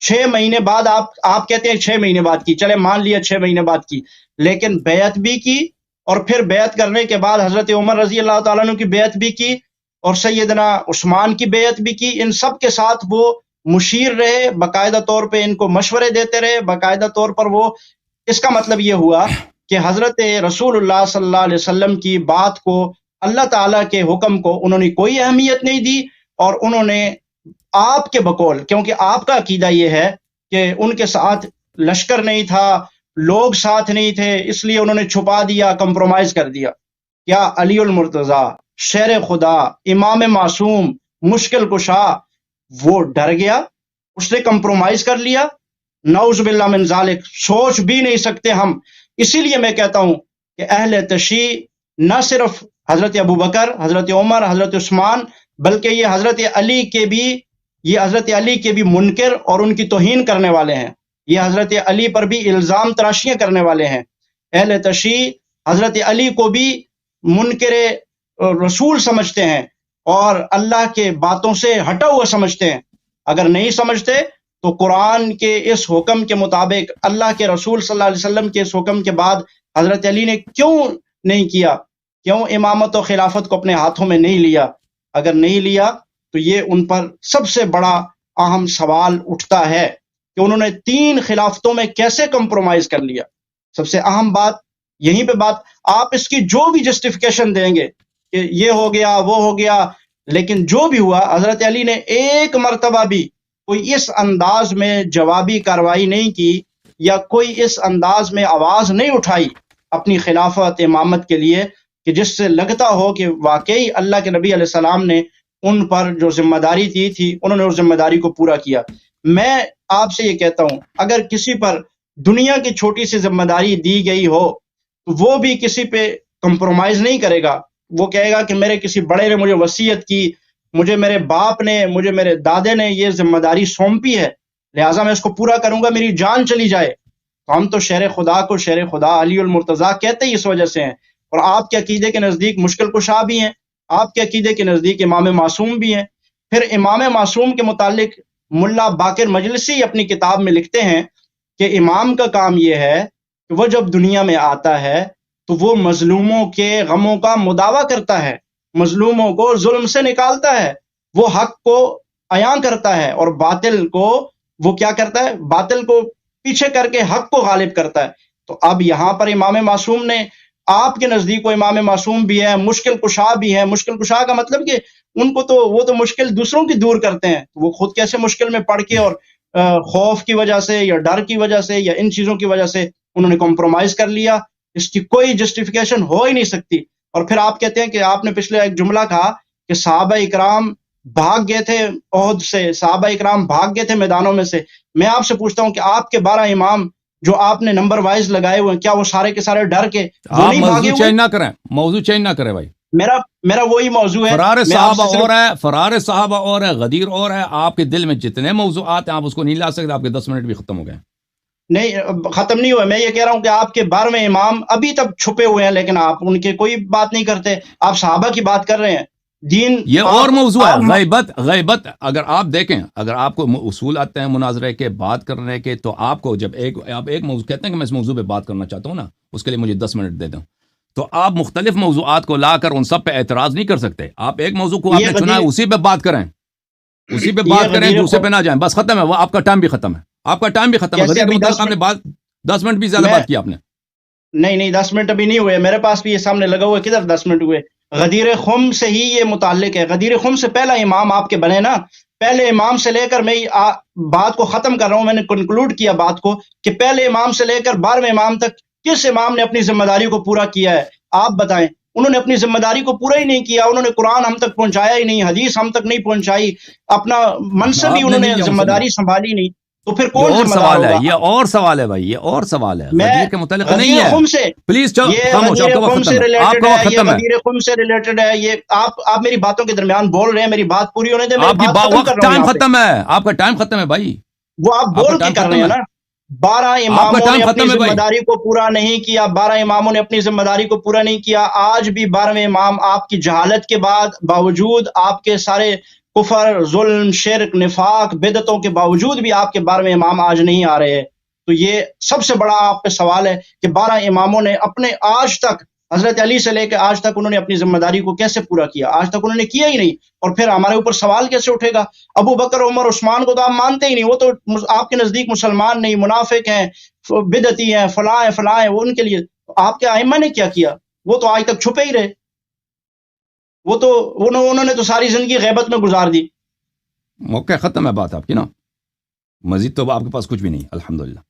6 مہینے بعد آپ کہتے ہیں 6 مہینے بعد کی، چلے مان لیا 6 مہینے بعد کی، لیکن بیعت بھی کی، اور پھر بیعت کرنے کے بعد حضرت عمر رضی اللہ تعالیٰ عنہ کی بیعت بھی کی، اور سیدنا عثمان کی بیعت بھی کی۔ ان سب کے ساتھ وہ مشیر رہے، باقاعدہ طور پہ ان کو مشورے دیتے رہے، باقاعدہ طور پر وہ، اس کا مطلب یہ ہوا کہ حضرت رسول اللہ صلی اللہ علیہ وسلم کی بات کو، اللہ تعالیٰ کے حکم کو انہوں نے کوئی اہمیت نہیں دی، اور انہوں نے آپ کے بقول، کیونکہ آپ کا عقیدہ یہ ہے کہ ان کے ساتھ لشکر نہیں تھا، لوگ ساتھ نہیں تھے، اس لیے انہوں نے چھپا دیا، کمپرومائز کر دیا۔ کیا علی المرتضیٰ شیر خدا، امام معصوم، مشکل کشا، وہ ڈر گیا؟ اس نے کمپرومائز کر لیا؟ نعوذ باللہ من ذالک، سوچ بھی نہیں سکتے ہم۔ اسی لیے میں کہتا ہوں کہ اہل تشیع نہ صرف حضرت ابوبکر، حضرت عمر، حضرت عثمان، بلکہ یہ حضرت علی کے بھی منکر اور ان کی توہین کرنے والے ہیں، یہ حضرت علی پر بھی الزام تراشیاں کرنے والے ہیں۔ اہل تشیع حضرت علی کو بھی منکر رسول سمجھتے ہیں اور اللہ کے باتوں سے ہٹا ہوا سمجھتے ہیں۔ اگر نہیں سمجھتے تو قرآن کے اس حکم کے مطابق، اللہ کے رسول صلی اللہ علیہ وسلم کے اس حکم کے بعد حضرت علی نے کیوں نہیں کیا؟ کیوں امامت و خلافت کو اپنے ہاتھوں میں نہیں لیا؟ اگر نہیں لیا تو یہ ان پر سب سے بڑا اہم سوال اٹھتا ہے کہ انہوں نے 3 خلافتوں میں کیسے کمپرومائز کر لیا۔ سب سے اہم بات یہیں پہ بات، آپ اس کی جو بھی جسٹیفیکیشن دیں گے کہ یہ ہو گیا، وہ ہو گیا، لیکن جو بھی ہوا، حضرت علی نے ایک مرتبہ بھی کوئی اس انداز میں جوابی کارروائی نہیں کی یا کوئی اس انداز میں آواز نہیں اٹھائی اپنی خلافت، امامت کے لیے، کہ جس سے لگتا ہو کہ واقعی اللہ کے نبی علیہ السلام نے ان پر جو ذمہ داری دی تھی انہوں نے اس ذمہ داری کو پورا کیا۔ میں آپ سے یہ کہتا ہوں، اگر کسی پر دنیا کی چھوٹی سی ذمہ داری دی گئی ہو تو وہ بھی کسی پہ کمپرومائز نہیں کرے گا، وہ کہے گا کہ میرے کسی بڑے نے مجھے وصیت کی، مجھے میرے باپ نے، مجھے میرے دادے نے یہ ذمہ داری سونپی ہے، لہٰذا میں اس کو پورا کروں گا، میری جان چلی جائے۔ تو ہم تو شیر خدا کو شیر خدا علی المرتضیٰ کہتے ہی اس وجہ سے ہیں، اور آپ کے عقیدے کے نزدیک مشکل کشا بھی ہیں، آپ کے عقیدے کے نزدیک امام معصوم بھی ہیں۔ پھر امام معصوم کے متعلق ملا باقر مجلسی اپنی کتاب میں لکھتے ہیں کہ امام کا کام یہ ہے کہ وہ جب دنیا میں آتا ہے تو وہ مظلوموں کے غموں کا مداوع کرتا ہے، مظلوموں کو ظلم سے نکالتا ہے، وہ حق کو عیاں کرتا ہے، اور باطل کو وہ کیا کرتا ہے؟ باطل کو پیچھے کر کے حق کو غالب کرتا ہے۔ تو اب یہاں پر امام معصوم نے، آپ کے نزدیک وہ امام معصوم بھی ہے، مشکل کشا بھی ہے۔ مشکل کشا کا مطلب کہ ان کو تو وہ تو مشکل دوسروں کی دور کرتے ہیں، وہ خود کیسے مشکل میں پڑ کے اور خوف کی وجہ سے یا ڈر کی وجہ سے یا ان چیزوں کی وجہ سے انہوں نے کمپرومائز کر لیا، اس کی کوئی جسٹیفیکیشن ہو ہی نہیں سکتی۔ اور پھر آپ کہتے ہیں کہ آپ نے پچھلے ایک جملہ کہا کہ صحابہ اکرام بھاگ گئے تھے عہد سے، صحابہ اکرام بھاگ گئے تھے میدانوں میں سے۔ میں آپ سے پوچھتا ہوں کہ آپ کے 12 امام جو آپ نے نمبر وائز لگائے ہوئے ہیں، کیا وہ سارے کے سارے ڈر کے وہ آپ نہیں بھاگے موضوع ہوئے؟ چینج نہ کریں، موضوع چینج نہ کریں بھائی۔ میرا وہی موضوع ہے، فرار میں آپ صحابہ سے صرف اور ہے، فرار صحابہ اور ہے، غدیر اور ہے۔ آپ کے دل میں جتنے موضوعات ہیں آپ اس کو نہیں لا سکتے۔ آپ کے 10 منٹ بھی ختم ہو گئے۔ نہیں ختم نہیں ہوا، میں یہ کہہ رہا ہوں کہ آپ کے 12ویں امام ابھی تک چھپے ہوئے ہیں، لیکن آپ ان کے کوئی بات نہیں کرتے، آپ صحابہ کی بات کر رہے ہیں۔ دین یہ اور موضوع ہے، غیبت۔ اگر آپ دیکھیں، اگر آپ کو اصول آتے ہیں مناظرے کے، بات کرنے کے، تو آپ کو جب آپ ایک موضوع کہتے ہیں کہ میں اس موضوع پہ بات کرنا چاہتا ہوں نا، اس کے لیے مجھے 10 منٹ دے دیں، تو آپ مختلف موضوعات کو لا کر ان سب پہ اعتراض نہیں کر سکتے۔ آپ ایک موضوع کو آپ نے چنا ہے، اسی پہ بات کریں، اسی پہ بات کریں، دوسرے پہ نہ جائیں، بس ختم ہے۔ وہ آپ کا ٹائم بھی ختم ہے، آپ کا ٹائم بھی ختم ہے۔ غدیر کے متعلق آپ نے بات 10 منٹ بھی زیادہ بات کی آپ نے۔ نہیں 10 منٹ ابھی نہیں ہوئے، میرے پاس بھی یہ سامنے لگا ہوا ہے، کدھر 10 منٹ ہوئے؟ غدیر خم سے ہی یہ متعلق ہے، غدیر خم سے پہلا امام آپ کے بنے نا، پہلے امام سے لے کر میں بات کو ختم کر رہا ہوں، میں نے کنکلوڈ کیا بات کو کہ پہلے امام سے لے کر 12ویں امام تک کس امام نے اپنی ذمہ داری کو پورا کیا ہے؟ آپ بتائیں۔ انہوں نے اپنی ذمہ داری کو پورا ہی نہیں کیا، انہوں نے قرآن ہم تک پہنچایا ہی نہیں، حدیث ہم تک نہیں پہنچائی، اپنا منصب ہی انہوں نے ذمہ داری سنبھالی نہیں، تو پھر کون ذمہ دار ہوگا؟ یہ اور سوال ہے بھائی، یہ اور سوال ہے، غدیر کے متعلق نہیں ہے۔ خم سے پلیز یہ غدیر خم سے ریلیٹڈ ہے، یہ غدیر خم سے ریلیٹڈ ہے، یہ آپ میری باتوں کے درمیان بول رہے ہیں، میری بات پوری ہونے دیں، میں بات ختم کر رہا ہوں۔ ٹائم ختم ہے، آپ کا ٹائم ختم ہے بھائی، وہ آپ بول کے کر رہے ہیں نا۔ 12 اماموں نے اپنی ذمہ داری کو پورا نہیں کیا، 12 اماموں نے اپنی ذمہ داری کو پورا نہیں کیا۔ آج بھی 12ویں امام آپ کی جہالت کے باوجود، آپ کے سارے کفر، ظلم، شرک، نفاق، بدعتوں کے باوجود بھی آپ کے 12ویں امام آج نہیں آ رہے ہیں۔ تو یہ سب سے بڑا آپ پہ سوال ہے کہ 12 اماموں نے اپنے آج تک، حضرت علی سے لے کے آج تک انہوں نے اپنی ذمہ داری کو کیسے پورا کیا؟ آج تک انہوں نے کیا ہی نہیں، اور پھر ہمارے اوپر سوال کیسے اٹھے گا؟ ابو بکر، عمر، عثمان کو تو آپ مانتے ہی نہیں، وہ تو آپ کے نزدیک مسلمان نہیں، منافق ہیں، بدعتی ہیں، فلاں ہیں، وہ ان کے لیے آپ کے ائمہ نے کیا کیا؟ وہ تو آج تک چھپے ہی رہے، وہ تو انہوں نے تو ساری زندگی غیبت میں گزار دی۔ موقع ختم ہے بات آپ کی نا، مزید تو آپ کے پاس کچھ بھی نہیں، الحمدللہ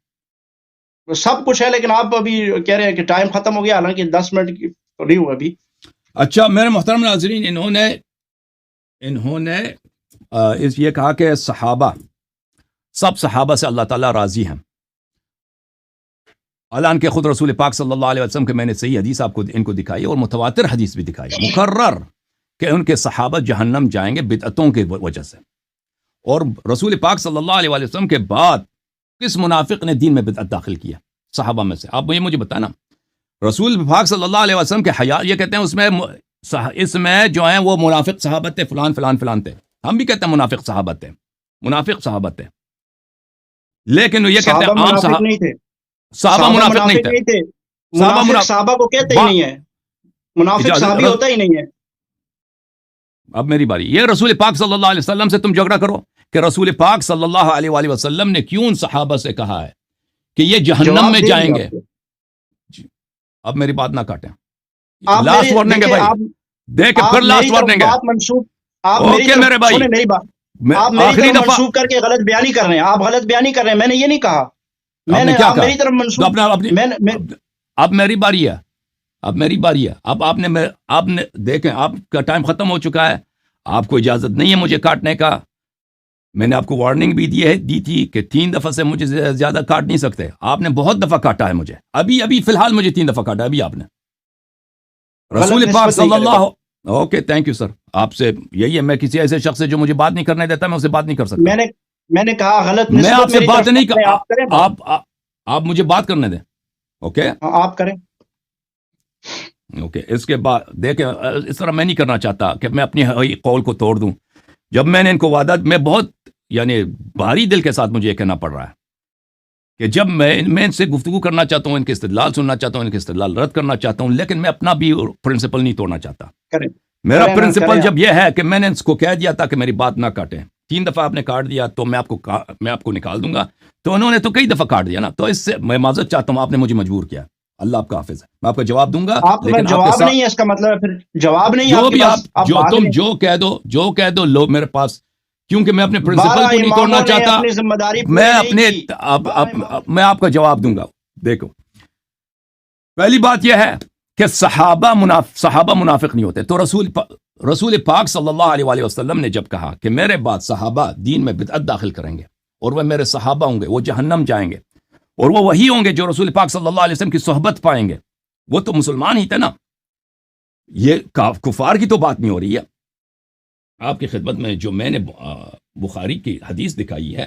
سب کچھ ہے، لیکن آپ ابھی کہہ رہے ہیں کہ ٹائم ختم ہو گیا، حالانکہ 10 منٹ تو نہیں ہوا ابھی۔ اچھا میرے محترم ناظرین، انہوں نے یہ کہا کہ سب صحابہ سے اللہ تعالیٰ راضی ہیں، اعلان کے خود رسول پاک صلی اللہ علیہ وسلم کے میں نے صحیح حدیث آپ کو ان کو دکھائی اور متواتر حدیث بھی دکھائی، مقرر کہ ان کے صحابہ جہنم جائیں گے بدعتوں کی وجہ سے۔ اور رسول پاک صلی اللہ علیہ وسلم کے بعد کس منافق نے دین میں بدعت داخل کیا صحابہ میں سے؟ آپ مجھے بتانا۔ رسول پاک صلی اللہ علیہ وسلم کے حیات، یہ کہتے ہیں اس میں جو ہیں وہ منافق صحابت تھے، فلان فلان فلان تھے، ہم بھی کہتے ہیں منافق صحابت تھے، لیکن یہ کہتے ہیں عام صحابہ نہیں تھے، صحابہ منافق نہیں تھے، منافق صحابہ کو کہتے ہی نہیں ہے، منافق صحابی ہوتا ہی نہیں ہے۔ اب میری باری، یہ رسول پاک صلی اللہ علیہ وسلم سے تم جھگڑا کرو کہ رسول پاک صلی اللہ علیہ وآلہ وسلم نے کیوں ان صحابہ سے کہا ہے کہ یہ جہنم میں جائیں گے؟ اب میری بات نہ کاٹیں، لاسٹ وارننگ ہے بھائی، دیکھیں پھر لاسٹ وارننگ ہے۔ اوکے میرے بھائی، میری بات آپ میری طرف منسوخ کر کے غلط بیانی کر رہے ہیں، آپ غلط بیانی کر رہے ہیں، میں نے یہ نہیں کہا، میں نے آپ میری طرف منسوخ۔ اب میری باری ہے، اب آپ نے دیکھیں آپ کا ٹائم ختم ہو چکا ہے، آپ کو اجازت نہیں ہے مجھے کاٹنے کا۔ میں نے آپ کو وارننگ بھی دی تھی کہ 3 دفعہ سے مجھے زیادہ کاٹ نہیں سکتے، آپ نے بہت دفعہ کاٹا ہے مجھے، ابھی فی الحال مجھے 3 دفعہ کاٹا ہے، ابھی آپ نے رسول پاک صلی اللہ۔ اوکے تھینک یو سر، آپ سے یہی ہے، میں کسی ایسے شخص سے جو مجھے بات نہیں کرنے دیتا میں اسے بات نہیں کر سکتا۔ میں نے کہا غلط، میں آپ سے بات نہیں کر، آپ مجھے بات کرنے دیں، اوکے آپ کریں، اوکے۔ اس کے بعد دیکھیں، اس طرح میں نہیں کرنا چاہتا کہ میں اپنی قول کو توڑ دوں۔ جب میں نے ان کو وعدہ، میں بہت یعنی بھاری دل کے ساتھ مجھے یہ کہنا پڑ رہا ہے کہ جب میں ان سے گفتگو کرنا چاہتا ہوں، ان کے استدلال سننا چاہتا ہوں، ان کے استدلال رد کرنا چاہتا ہوں، لیکن میں اپنا بھی پرنسپل نہیں توڑنا چاہتا. میرا پرنسپل جب یہ ہے کہ میں نے اس کو کہہ دیا تھا کہ میری بات نہ کاٹیں، 3 دفعہ آپ نے کاٹ دیا تو میں آپ کو نکال دوں گا، تو انہوں نے تو کئی دفعہ کاٹ دیا نا. تو اس سے میں معذرت چاہتا ہوں، آپ نے مجھے مجبور کیا. اللہ آپ کا حافظ ہے. میں آپ کا جواب دوں گا، لیکن جواب نہیں ہے اس کا مطلب پھر جواب نہیں. جو بھی آپ تم جو کہہ دو لو میرے پاس، کیونکہ میں اپنے پرنسپل کو نہیں توڑنا چاہتا. میں آپ کا جواب دوں گا. دیکھو، پہلی بات یہ ہے کہ صحابہ منافق نہیں ہوتے. تو رسول پاک صلی اللہ علیہ وسلم نے جب کہا کہ میرے بعد صحابہ دین میں بدعت داخل کریں گے اور وہ میرے صحابہ ہوں گے، وہ جہنم جائیں گے، اور وہ وہی ہوں گے جو رسول پاک صلی اللہ علیہ وسلم کی صحبت پائیں گے، وہ تو مسلمان ہی تھے نا. یہ کفار کی تو بات نہیں ہو رہی ہے. آپ کی خدمت میں جو میں نے بخاری کی حدیث دکھائی ہے،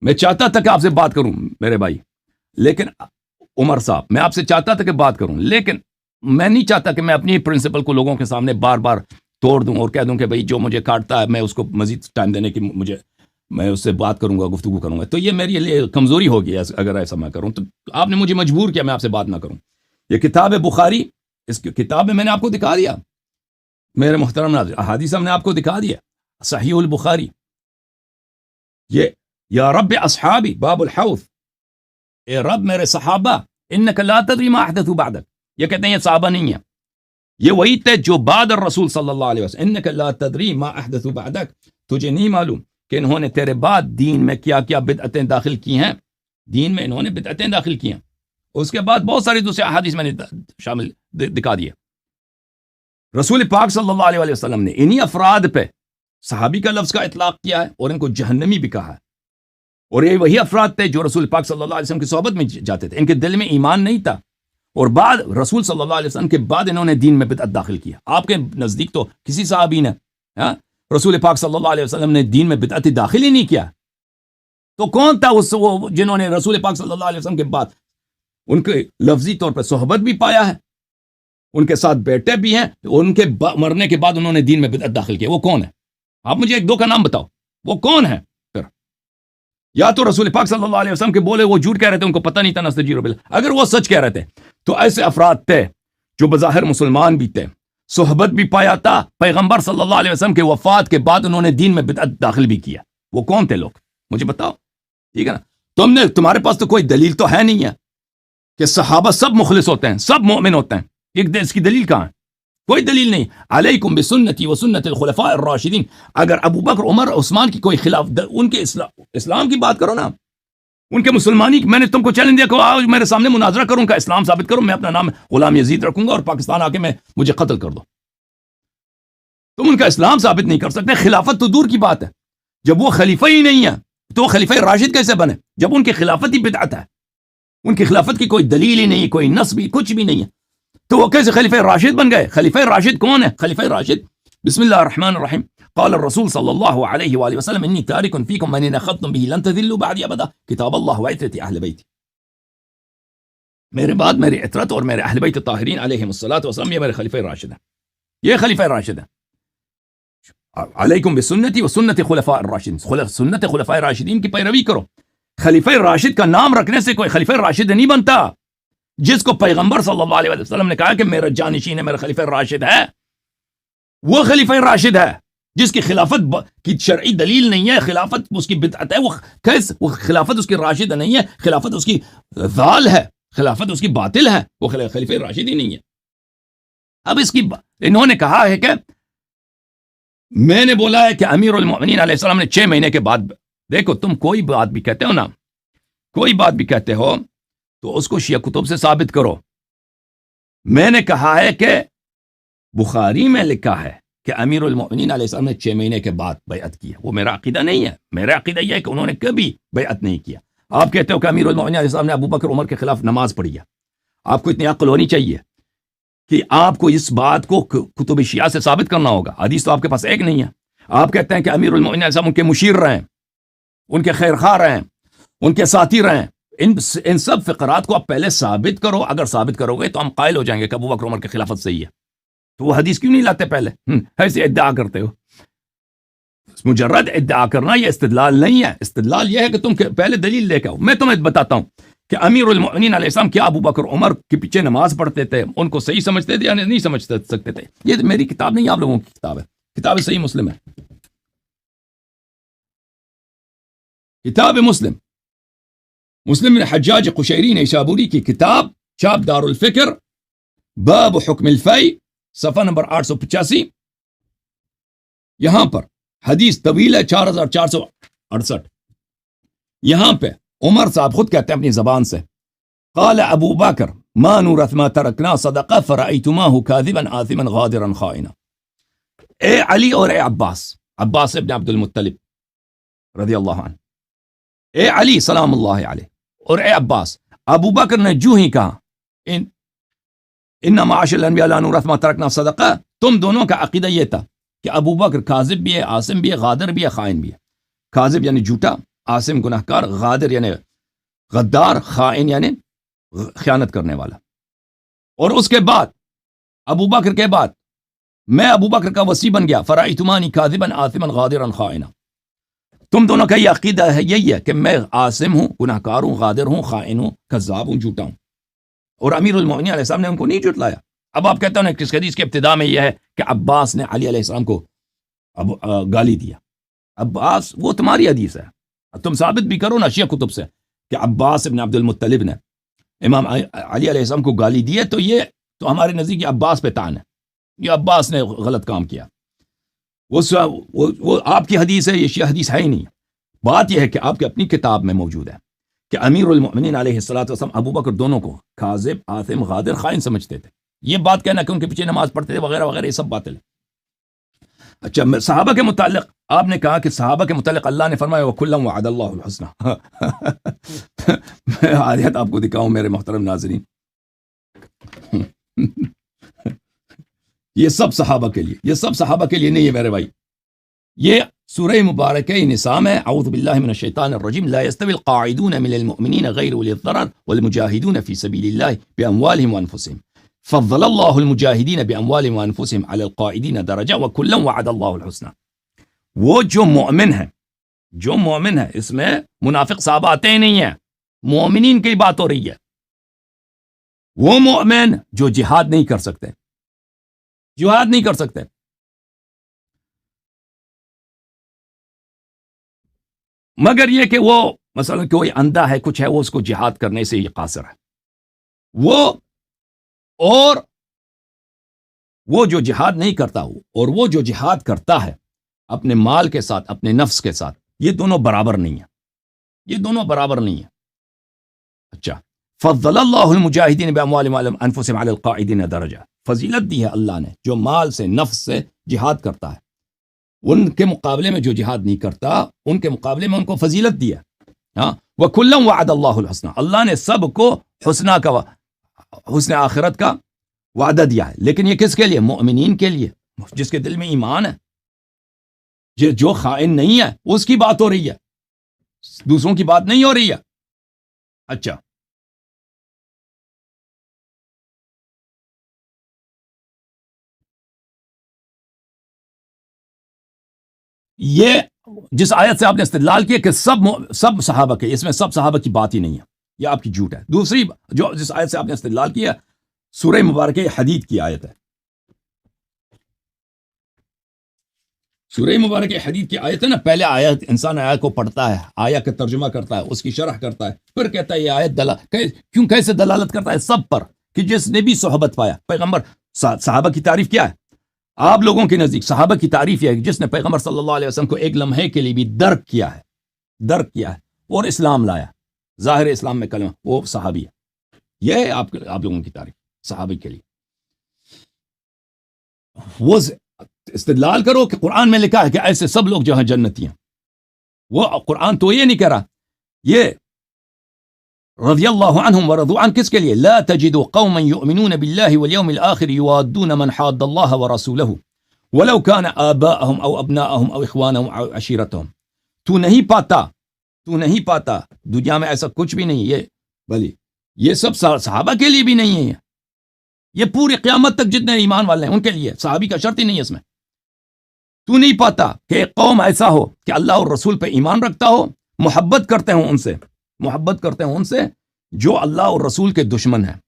میں چاہتا تھا کہ آپ سے بات کروں میرے بھائی، لیکن عمر صاحب میں آپ سے چاہتا تھا کہ بات کروں، لیکن میں نہیں چاہتا کہ میں اپنی پرنسپل کو لوگوں کے سامنے بار بار توڑ دوں اور کہہ دوں کہ بھائی جو مجھے کاٹتا ہے میں اس کو مزید ٹائم دینے کی میں اس سے بات کروں گا، گفتگو کروں گا. تو یہ میرے لیے کمزوری ہوگی اگر ایسا میں کروں. تو آپ نے مجھے مجبور کیا میں آپ سے بات نہ کروں. یہ کتاب ہے بخاری، اس کتاب میں نے آپ کو دکھا دیا میرے محترم ناظرین، احادیث ہم نے آپ کو دکھا دیا. صحیح البخاری، یہ یا رب اصحابی باب الحوض، اے رب میرے صحابہ، انک لا تدری ما احدثوا بعدک. یہ کہتے ہیں یہ صحابہ نہیں ہیں، یہ وہی تھے جو بعد الرسول صلی اللہ علیہ وسلم. انک لا تدری ما احدثوا بعدک، تجھے نہیں معلوم کہ انہوں نے تیرے بعد دین میں کیا کیا بدعتیں داخل کی ہیں. دین میں انہوں نے بدعتیں داخل کی ہیں. اس کے بعد بہت ساری دوسرے احادیث میں نے شامل دکھا دیے. رسول پاک صلی اللہ علیہ وسلم نے انہی افراد پہ صحابی کا لفظ کا اطلاق کیا ہے اور ان کو جہنمی بھی کہا ہے. اور یہ وہی افراد تھے جو رسول پاک صلی اللہ علیہ وسلم کی صحبت میں جاتے تھے. ان کے دل میں ایمان نہیں تھا، اور بعد رسول صلی اللہ علیہ وسلم کے بعد انہوں نے دین میں بدعت داخل کیا. آپ کے نزدیک تو کسی صحابی نے رسول پاک صلی اللہ علیہ وسلم نے دین میں بدعت داخل ہی نہیں کیا. تو کون تھا وہ جنہوں نے رسول پاک صلی اللہ علیہ وسلم کے بعد ان کے لفظی طور پر صحبت بھی پایا ہے، ان کے ساتھ بیٹھے بھی ہیں، ان کے مرنے کے بعد انہوں نے دین میں بدعت داخل کیا؟ وہ کون ہے؟ آپ مجھے 1-2 کا نام بتاؤ، وہ کون ہے؟ پھر یا تو رسول پاک صلی اللہ علیہ وسلم کے بولے وہ جھوٹ کہہ رہے تھے، ان کو پتہ نہیں تھا نستجیب باللہ. اگر وہ سچ کہہ رہے تھے تو ایسے افراد تھے جو بظاہر مسلمان بھی تھے، صحبت بھی پایا تھا، پیغمبر صلی اللہ علیہ وسلم کے وفات کے بعد انہوں نے دین میں بدعت داخل بھی کیا. وہ کون تھے لوگ؟ مجھے بتاؤ. ٹھیک ہے نا؟ تمہارے پاس تو کوئی دلیل تو ہے نہیں ہے کہ صحابہ سب مخلص ہوتے ہیں، سب مومن ہوتے ہیں. اس کی دلیل کہاں ہے؟ کوئی دلیل نہیں. علیکم بسنتی و سنت الخلفاء الراشدین. اگر ابو بکر، عمر، عثمان کی کوئی خلاف، ان کے اسلام کی بات کرو نا، ان کے مسلمانی. میں نے تم کو چیلنج دیا کہ آؤ میرے سامنے مناظرہ کروں کا، اسلام ثابت کرو، میں اپنا نام غلام یزید رکھوں گا اور پاکستان آ کے مجھے قتل کر دو. تم ان کا اسلام ثابت نہیں کر سکتے. خلافت تو دور کی بات ہے، جب وہ خلیفہ ہی نہیں ہے تو وہ خلیفہ راشد کیسے بنے جب ان کی خلافت ہی بدعت ہے؟ ان کی خلافت کی کوئی دلیل ہی نہیں، کوئی نص بھی، کچھ بھی نہیں ہے، تو وہ کیسے خلیفہ راشد بن گئے؟ خلیفہ راشد کون ہے؟ خلیفہ راشد، بسم اللہ الرحمن الرحیم، قال الرسول صلی اللہ علیہ وآلہ وسلم انی تارک فیکم من ان اخذتم به لن تضلوا بعدی ابدا کتاب اللہ وعترتی اہل بیتی. میرے بعد میری عطرت اور میرے اہل بیت الطاہرین علیہم الصلوۃ والسلام، یہ میرے خلیفہ راشد ہیں، یہ خلیفہ راشد ہیں. علیکم بسنتی و سنت خلفاء الراشدین، سنت خلفاء راشدین کی پیروی کرو. خلیفہ راشد کا نام رکھنے سے کوئی خلیفہ راشد نہیں بنتا. جس کو پیغمبر صلی اللہ علیہ وسلم نے کہا کہ میرا جانشین ہے، میرا خلیفہ راشد ہے، وہ خلیفہ راشد ہے. جس کی خلافت کی شرعی دلیل نہیں ہے، خلافت اس کی بدعت ہے، وہ خلافت اس کی راشد نہیں ہے، خلافت اس کی ضال ہے، خلافت اس کی باطل ہے، وہ خلیفہ راشد ہی نہیں ہے. اب اس کی انہوں نے کہا ہے کہ میں نے بولا ہے کہ امیر المؤمنین علیہ السلام نے 6 مہینے کے بعد. دیکھو تم کوئی بات بھی کہتے ہو نا، کوئی بات بھی کہتے ہو تو اس کو شیعہ کتب سے ثابت کرو. میں نے کہا ہے کہ بخاری میں لکھا ہے کہ امیر المؤمنین علیہ السلام نے 6 مہینے کے بعد بیعت کی ہے. وہ میرا عقیدہ نہیں ہے. میرا عقیدہ یہ ہے کہ انہوں نے کبھی بیعت نہیں کیا. آپ کہتے ہو کہ امیر المؤمنین علیہ السلام نے ابو بکر عمر کے خلاف نماز پڑھی ہے. آپ کو اتنی عقل ہونی چاہیے کہ آپ کو اس بات کو کتب شیعہ سے ثابت کرنا ہوگا. حدیث تو آپ کے پاس ایک نہیں ہے. آپ کہتے ہیں کہ امیر المؤمنین علیہ السلام ان کے مشیر رہے ہیں، ان کے خیر خواہ رہے ہیں، ان کے ساتھی رہے ہیں. ان سب فقرات کو آپ پہلے ثابت کرو. اگر ثابت کرو گے تو ہم قائل ہو جائیں گے کہ ابو بکر عمر کی خلافت صحیح ہے. تو وہ حدیث کیوں نہیں لاتے پہلے؟ ایسے ادعا کرتے ہو. مجرد ادعا کرنا یہ استدلال نہیں ہے. استدلال یہ ہے کہ تم پہلے دلیل لے کے آؤ. میں تمہیں بتاتا ہوں کہ امیر المؤمنین علیہ السلام کیا ابو بکر عمر کے پیچھے نماز پڑھتے تھے, ان کو صحیح سمجھتے تھے یا نہیں سمجھ سکتے تھے. یہ میری کتاب نہیں, آپ لوگوں کی کتاب ہے, کتاب صحیح مسلم ہے, کتاب مسلم, مسلم بن حجاج قشیری نیشابوری کی کتاب, چاپ دار الفکر, باب حکم الفی, صفحہ نمبر 885. یہاں پر حدیث طویل ہے 4468. یہاں پہ عمر صاحب خود کہتے ہیں اپنی زبان سے, قال ابو بکر ما نورث ما ترکنا صدقہ فرأیتماہ کاذبا آثما غادرا خائنا. اے علی اور اے عباس, عباس ابن عبد المطلب رضی اللہ عنہ, اے علی سلام اللہ علیہ اور اے عباس, ابو بکر نے جو ہی کہا ان معاشر الانبیاء لا نورث ما ترکنا صدقہ, تم دونوں کا عقیدہ یہ تھا کہ ابو بکر کاذب بھی ہے, عاصم بھی ہے, غادر بھی ہے, خائن بھی ہے. کاذب یعنی جھوٹا, عاصم گناہکار, غادر یعنی غدار, خائن یعنی خیانت کرنے والا. اور اس کے بعد ابو بکر کے بعد میں ابو بکر کا وصی بن گیا, فرأیتمانی کاذبا آثما غادرا خائنا. تم دونوں کا یہ عقیدہ ہے, یہی ہے کہ میں عاصم ہوں, گناہکار ہوں, غادر ہوں, خائن ہوں, کذاب ہوں, جھوٹا ہوں. اور امیر المؤمنین علیہ السلام نے ان کو نہیں جھٹلایا. اب آپ کہتے ہیں کس حدیث کے ابتدا میں یہ ہے کہ عباس نے علی علیہ السلام کو گالی دیا. عباس وہ تمہاری حدیث ہے, تم ثابت بھی کرو نا شیعہ کتب سے کہ عباس ابن عبد المطلب نے امام علی علیہ السلام کو گالی دی ہے, تو یہ تو ہمارے نزدیک عباس پہ تان ہے, یہ عباس نے غلط کام کیا. وہ آپ کی حدیث ہے, یہ شیعہ حدیث ہے ہی نہیں. بات یہ ہے کہ آپ کی اپنی کتاب میں موجود ہے کہ امیر المؤمنین علیہ السلام ابو بکر دونوں کو کاذب, آثم, غادر, خائن سمجھتے تھے. یہ بات کہنا کہ ان کے پیچھے نماز پڑھتے تھے وغیرہ وغیرہ, یہ سب باطل ہے. اچھا, صحابہ کے متعلق آپ نے کہا کہ صحابہ کے متعلق اللہ نے فرمایا وَكُلًّا وَعَدَ اللَّهُ الْحُسْنَى. میں آیت آپ کو دکھاؤں میرے محترم ناظرین, یہ سب صحابہ کے لیے, یہ سب صحابہ کے لیے نہیں ہے میرے بھائی. یہ سورہ مبارکہ نساء ہے, اعوذ باللہ من الشیطان الرجیم, لا يستوي القاعدون من المؤمنین غیر اولی الضرر والمجاہدون فی سبیل اللہ باموالہم وانفسہم فضل اللہ المجاہدین باموالہم وانفسہم علی القاعدین درجہ وکلا وعد اللہ الحسنى. وہ جو مومن ہے, اس میں منافق صحابہ آتے ہی نہیں ہیں, مومنین کی بات ہو رہی ہے. وہ مومن جو جہاد نہیں کر سکتے, جہاد نہیں کر سکتے, مگر یہ کہ وہ مثلا کوئی اندھا ہے, کچھ ہے, وہ اس کو جہاد کرنے سے یہ قاصر ہے. وہ جو جہاد نہیں کرتا ہو اور وہ جو جہاد کرتا ہے اپنے مال کے ساتھ, اپنے نفس کے ساتھ, یہ دونوں برابر نہیں ہیں, یہ دونوں برابر نہیں ہیں. اچھا, فضل اللہ المجاہدین باموالہم وانفسہم علی القاعدین درجہ, فضیلت دی ہے اللہ نے جو مال سے, نفس سے جہاد کرتا ہے, ان کے مقابلے میں جو جہاد نہیں کرتا, ان کے مقابلے میں ان کو فضیلت دی ہے. ہاں, وَكُلًّا وَعَدَ اللَّهُ الْحُسْنَى, اللہ نے سب کو حسن آخرت کا وعدہ دیا ہے. لیکن یہ کس کے لیے؟ مومنین کے لیے, جس کے دل میں ایمان ہے. جو خائن نہیں ہے اس کی بات ہو رہی ہے, دوسروں کی بات نہیں ہو رہی ہے. اچھا, یہ جس آیت سے آپ نے استدلال کیا کہ سب صحابہ کے, اس میں سب صحابہ کی بات ہی نہیں ہے, یہ آپ کی جھوٹ ہے. دوسری جو جس آیت سے آپ نے استدلال کیا سورہ مبارکہ حدید کی آیت ہے, سورہ مبارکہ حدید کی آیت ہے نا. پہلے آیت انسان آیت کو پڑھتا ہے, آیت کا ترجمہ کرتا ہے, اس کی شرح کرتا ہے, پھر کہتا ہے یہ آیت کیسے دلالت کرتا ہے سب پر کہ جس نے بھی صحبت پایا. پیغمبر صحابہ کی تعریف کیا ہے آپ لوگوں کے نزدیک؟ صحابہ کی تعریف یہ ہے کہ جس نے پیغمبر صلی اللہ علیہ وسلم کو ایک لمحے کے لیے بھی درک کیا ہے اور اسلام لایا, ظاہر اسلام میں کلمہ, وہ صحابی ہے. یہ ہے آپ لوگوں کی تعریف صحابی کے لیے. وہ استدلال کرو کہ قرآن میں لکھا ہے کہ ایسے سب لوگ جو ہیں جنتی ہیں. وہ قرآن تو یہ نہیں کہہ رہا, یہ رضی اللہ عنہم ورضوا عنہ کس کے لیے؟ لا تجد قوما يؤمنون بالله واليوم الآخر يوادون من حاد الله ورسوله ولو كان آباءهم او ابناءهم او اخوانهم او عشيرتهم. تو نہیں پاتا دنیا میں ایسا کچھ بھی نہیں. بلی یہ سب صحابہ کے لیے بھی نہیں ہے, یہ پوری قیامت تک جتنے ایمان والے ہیں ان کے لیے, صحابی کا شرط ہی نہیں ہے اس میں. تو نہیں پاتا کہ ایک قوم ایسا ہو کہ اللہ اور رسول پہ ایمان رکھتا ہو، محبت کرتے ہوں ان سے جو اللہ اور رسول کے دشمن ہیں،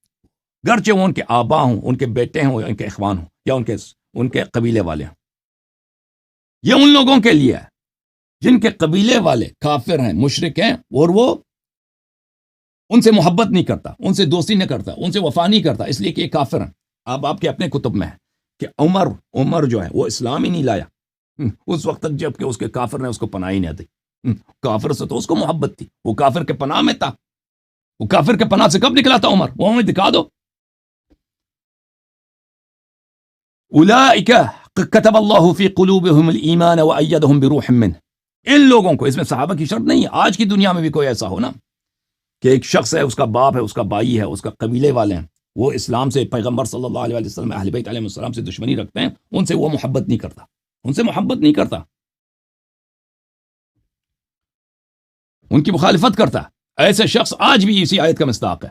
گرچہ وہ ان کے آبا ہوں، ان کے بیٹے ہوں، یا ان کے اخوان ہوں، یا ان کے قبیلے والے ہوں۔ یہ ان لوگوں کے لیے ہے جن کے قبیلے والے کافر ہیں، مشرک ہیں، اور وہ ان سے محبت نہیں کرتا، ان سے دوستی نہیں کرتا، ان سے وفا نہیں کرتا، اس لیے کہ یہ کافر ہیں۔ اب آپ کے اپنے کتب میں ہے کہ عمر جو ہے وہ اسلام ہی نہیں لایا اس وقت تک جب کہ اس کے کافر نے اس کو پناہ ہی نہیں دی۔ کافر سے تو اس کو محبت تھی، وہ کافر کے پناہ میں تھا۔ وہ کافر کے پناہ سے کب نکلا تھا عمر؟ وہ ہمیں دکھا دو۔ اولئک کتب اللہ فی قلوبہم الایمان وایدہم بروح منہ، ان لوگوں کو، اس میں صحابہ کی شرط نہیں ہے، آج کی دنیا میں بھی کوئی ایسا ہو نا کہ ایک شخص ہے، اس کا باپ ہے، اس کا بھائی ہے، اس کا قبیلے والے ہیں، وہ اسلام سے، پیغمبر صلی اللہ علیہ وسلم، اہل بیت علیہ السلام سے دشمنی رکھتے ہیں، ان سے وہ محبت نہیں کرتا، ان کی مخالفت کرتا۔ ایسے شخص آج بھی اسی آیت کا مصداق ہے،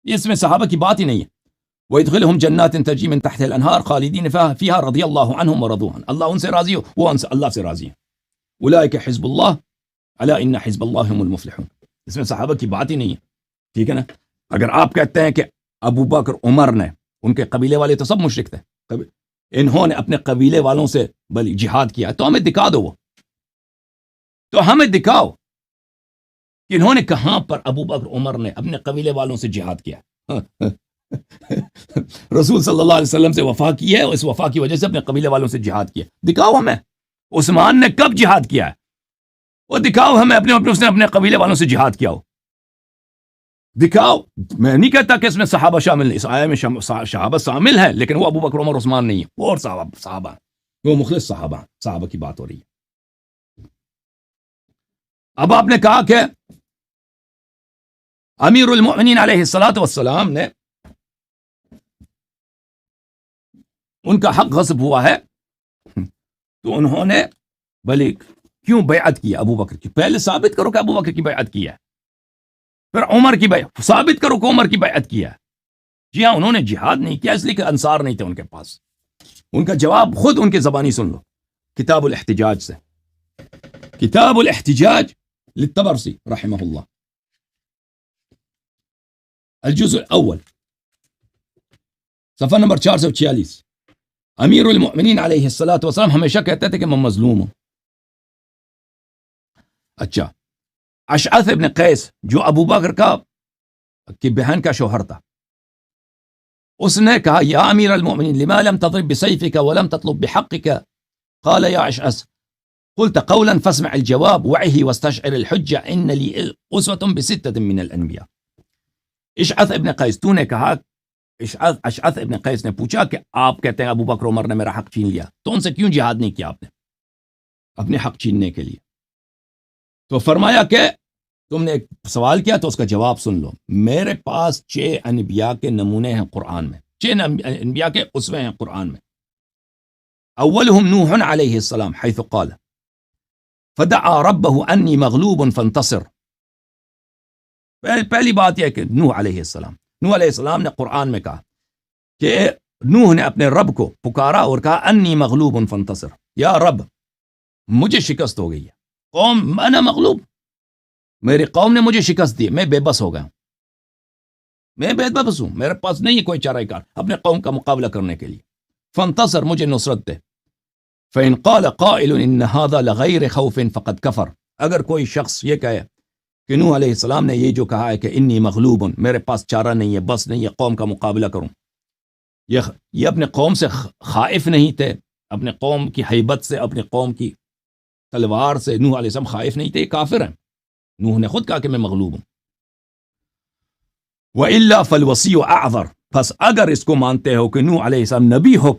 اس میں صحابہ کی بات ہی نہیں ہے۔ وَيَدْخِلُهُمْ جَنَّاتٍ تَجْرِي مِن تَحْتِهَا الْأَنْهَارُ خَالِدِينَ فِيهَا رَضِيَ اللَّهُ عَنْهُمْ وَرَضُوا عَنْهُ، اللہ ان سے راضی ہو، وہ اللہ سے راضی ہیں۔ أُولَٰئِكَ حِزْبُ اللَّهِ أَلَا إِنَّ حِزْبَ اللَّهِ هُمُ الْمُفْلِحُونَ، اس میں صحابہ کی بات ہی نہیں ہے، ٹھیک ہے نا۔ اگر آپ کہتے ہیں کہ ابو بکر، عمر نے، ان کے قبیلے والے تو سب مشرک تھے، انہوں نے اپنے قبیلے والوں سے بلی جہاد کیا، تو ہمیں دکھا دو، وہ تو ہمیں دکھاؤ کہ انہوں نے کہاں پر ابو بکر، عمر نے اپنے قبیلے والوں سے جہاد کیا۔ رسول صلی اللہ علیہ وسلم سے وفا کی ہے، اور اس وفا کی وجہ سے اپنے قبیلے والوں سے جہاد کیا، دکھاؤ ہمیں۔ عثمان نے کب جہاد کیا ہے، وہ دکھاؤ ہمیں، اس نے اپنے قبیلے والوں سے جہاد کیا ہو، دکھاؤ۔ میں نہیں کہتا کہ اس میں صحابہ شامل نہیں، اس آیت میں صحابہ شامل ہیں، لیکن وہ ابو بکر، عمر، عثمان نہیں ہے، وہ اور صحابہ، وہ مخلص صحابہ کی بات ہو رہی ہے۔ اب آپ نے کہا کہ امیر المؤمنین علیہ الصلاۃ والسلام نے، ان کا حق غصب ہوا ہے، تو انہوں نے بھلے کیوں بیعت کی ابو بکر کی؟ پہلے ثابت کرو کہ ابو بکر کی بیعت کی ہے، پھر عمر کی بیعت ثابت کرو کہ عمر کی بیعت کی ہے۔ جی ہاں، انہوں نے جہاد نہیں کیا اس لیے کہ انصار نہیں تھے ان کے پاس۔ ان کا جواب خود ان کے زبانی سن لو، کتاب الاحتجاج سے، کتاب الاحتجاج للطبرسی رحمہ اللہ، الجزء الاول، صفحہ نمبر 446۔ امیر المؤمنین علیہ الصلاۃ والسلام ہمیشہ کہتے تھے کہ میں مظلوم ہوں۔ اچھا، اشعث ابن قیس جو ابو بکر کی بہن کا شوہر تھا، اس نے کہا یا امیر المؤمنین لما لم تضرب بسیفک ولم تطلب بحقک؟ قال یا اشعث قلت قولا فاسمع الجواب وعه واستشعر الحجة ان لي اسوة بستة من الانبیاء۔ اشعث ابن قیس، تو نے کہا، اشعث ابن قیس نے پوچھا کہ آپ کہتے ہیں ابو بکر، عمر نے میرا حق چھین لیا، تو ان سے کیوں جہاد نہیں کیا آپ نے اپنے حق چھیننے کے لیے؟ تو فرمایا کہ تم نے ایک سوال کیا تو اس کا جواب سن لو۔ میرے پاس 6 انبیاء کے نمونے ہیں قرآن میں، 6 انبیاء کے اسوے ہیں قرآن میں۔ اولہم نوح علیہ السلام حیث قال فدعا ربہ انی مغلوب فانتصر۔ پہلی بات یہ ہے کہ نوح علیہ السلام نے قرآن میں کہا کہ نوح نے اپنے رب کو پکارا اور کہا انی مغلوب فانتصر، یا رب مجھے شکست ہو گئی ہے، قوم انا مغلوب، میری قوم نے مجھے شکست دی، میں بے بس ہو گیا ہوں، میں بے بس ہوں، میرے پاس نہیں ہے کوئی چارہ کار اپنے قوم کا مقابلہ کرنے کے لیے، فانتصر، مجھے نصرت دے۔ فإن قال قائل ان هذا لغیر خوف فقد کفر، اگر کوئی شخص یہ کہے کہ نوح علیہ السلام نے یہ جو کہا ہے کہ انی مغلوب، میرے پاس چارہ نہیں ہے، بس نہیں ہے قوم کا مقابلہ کروں، یہ اپنے قوم سے خائف نہیں تھے، اپنے قوم کی ہیبت سے، اپنے قوم کی تلوار سے نوح علیہ السلام خائف نہیں تھے، یہ کافر ہیں۔ نوح نے خود کہا کہ میں مغلوب ہوں۔ وَإِلَّا فَالْوَصِيُّ أَعْذَرُ، پس اگر اس کو مانتے ہو کہ نوح علیہ السلام نبی ہو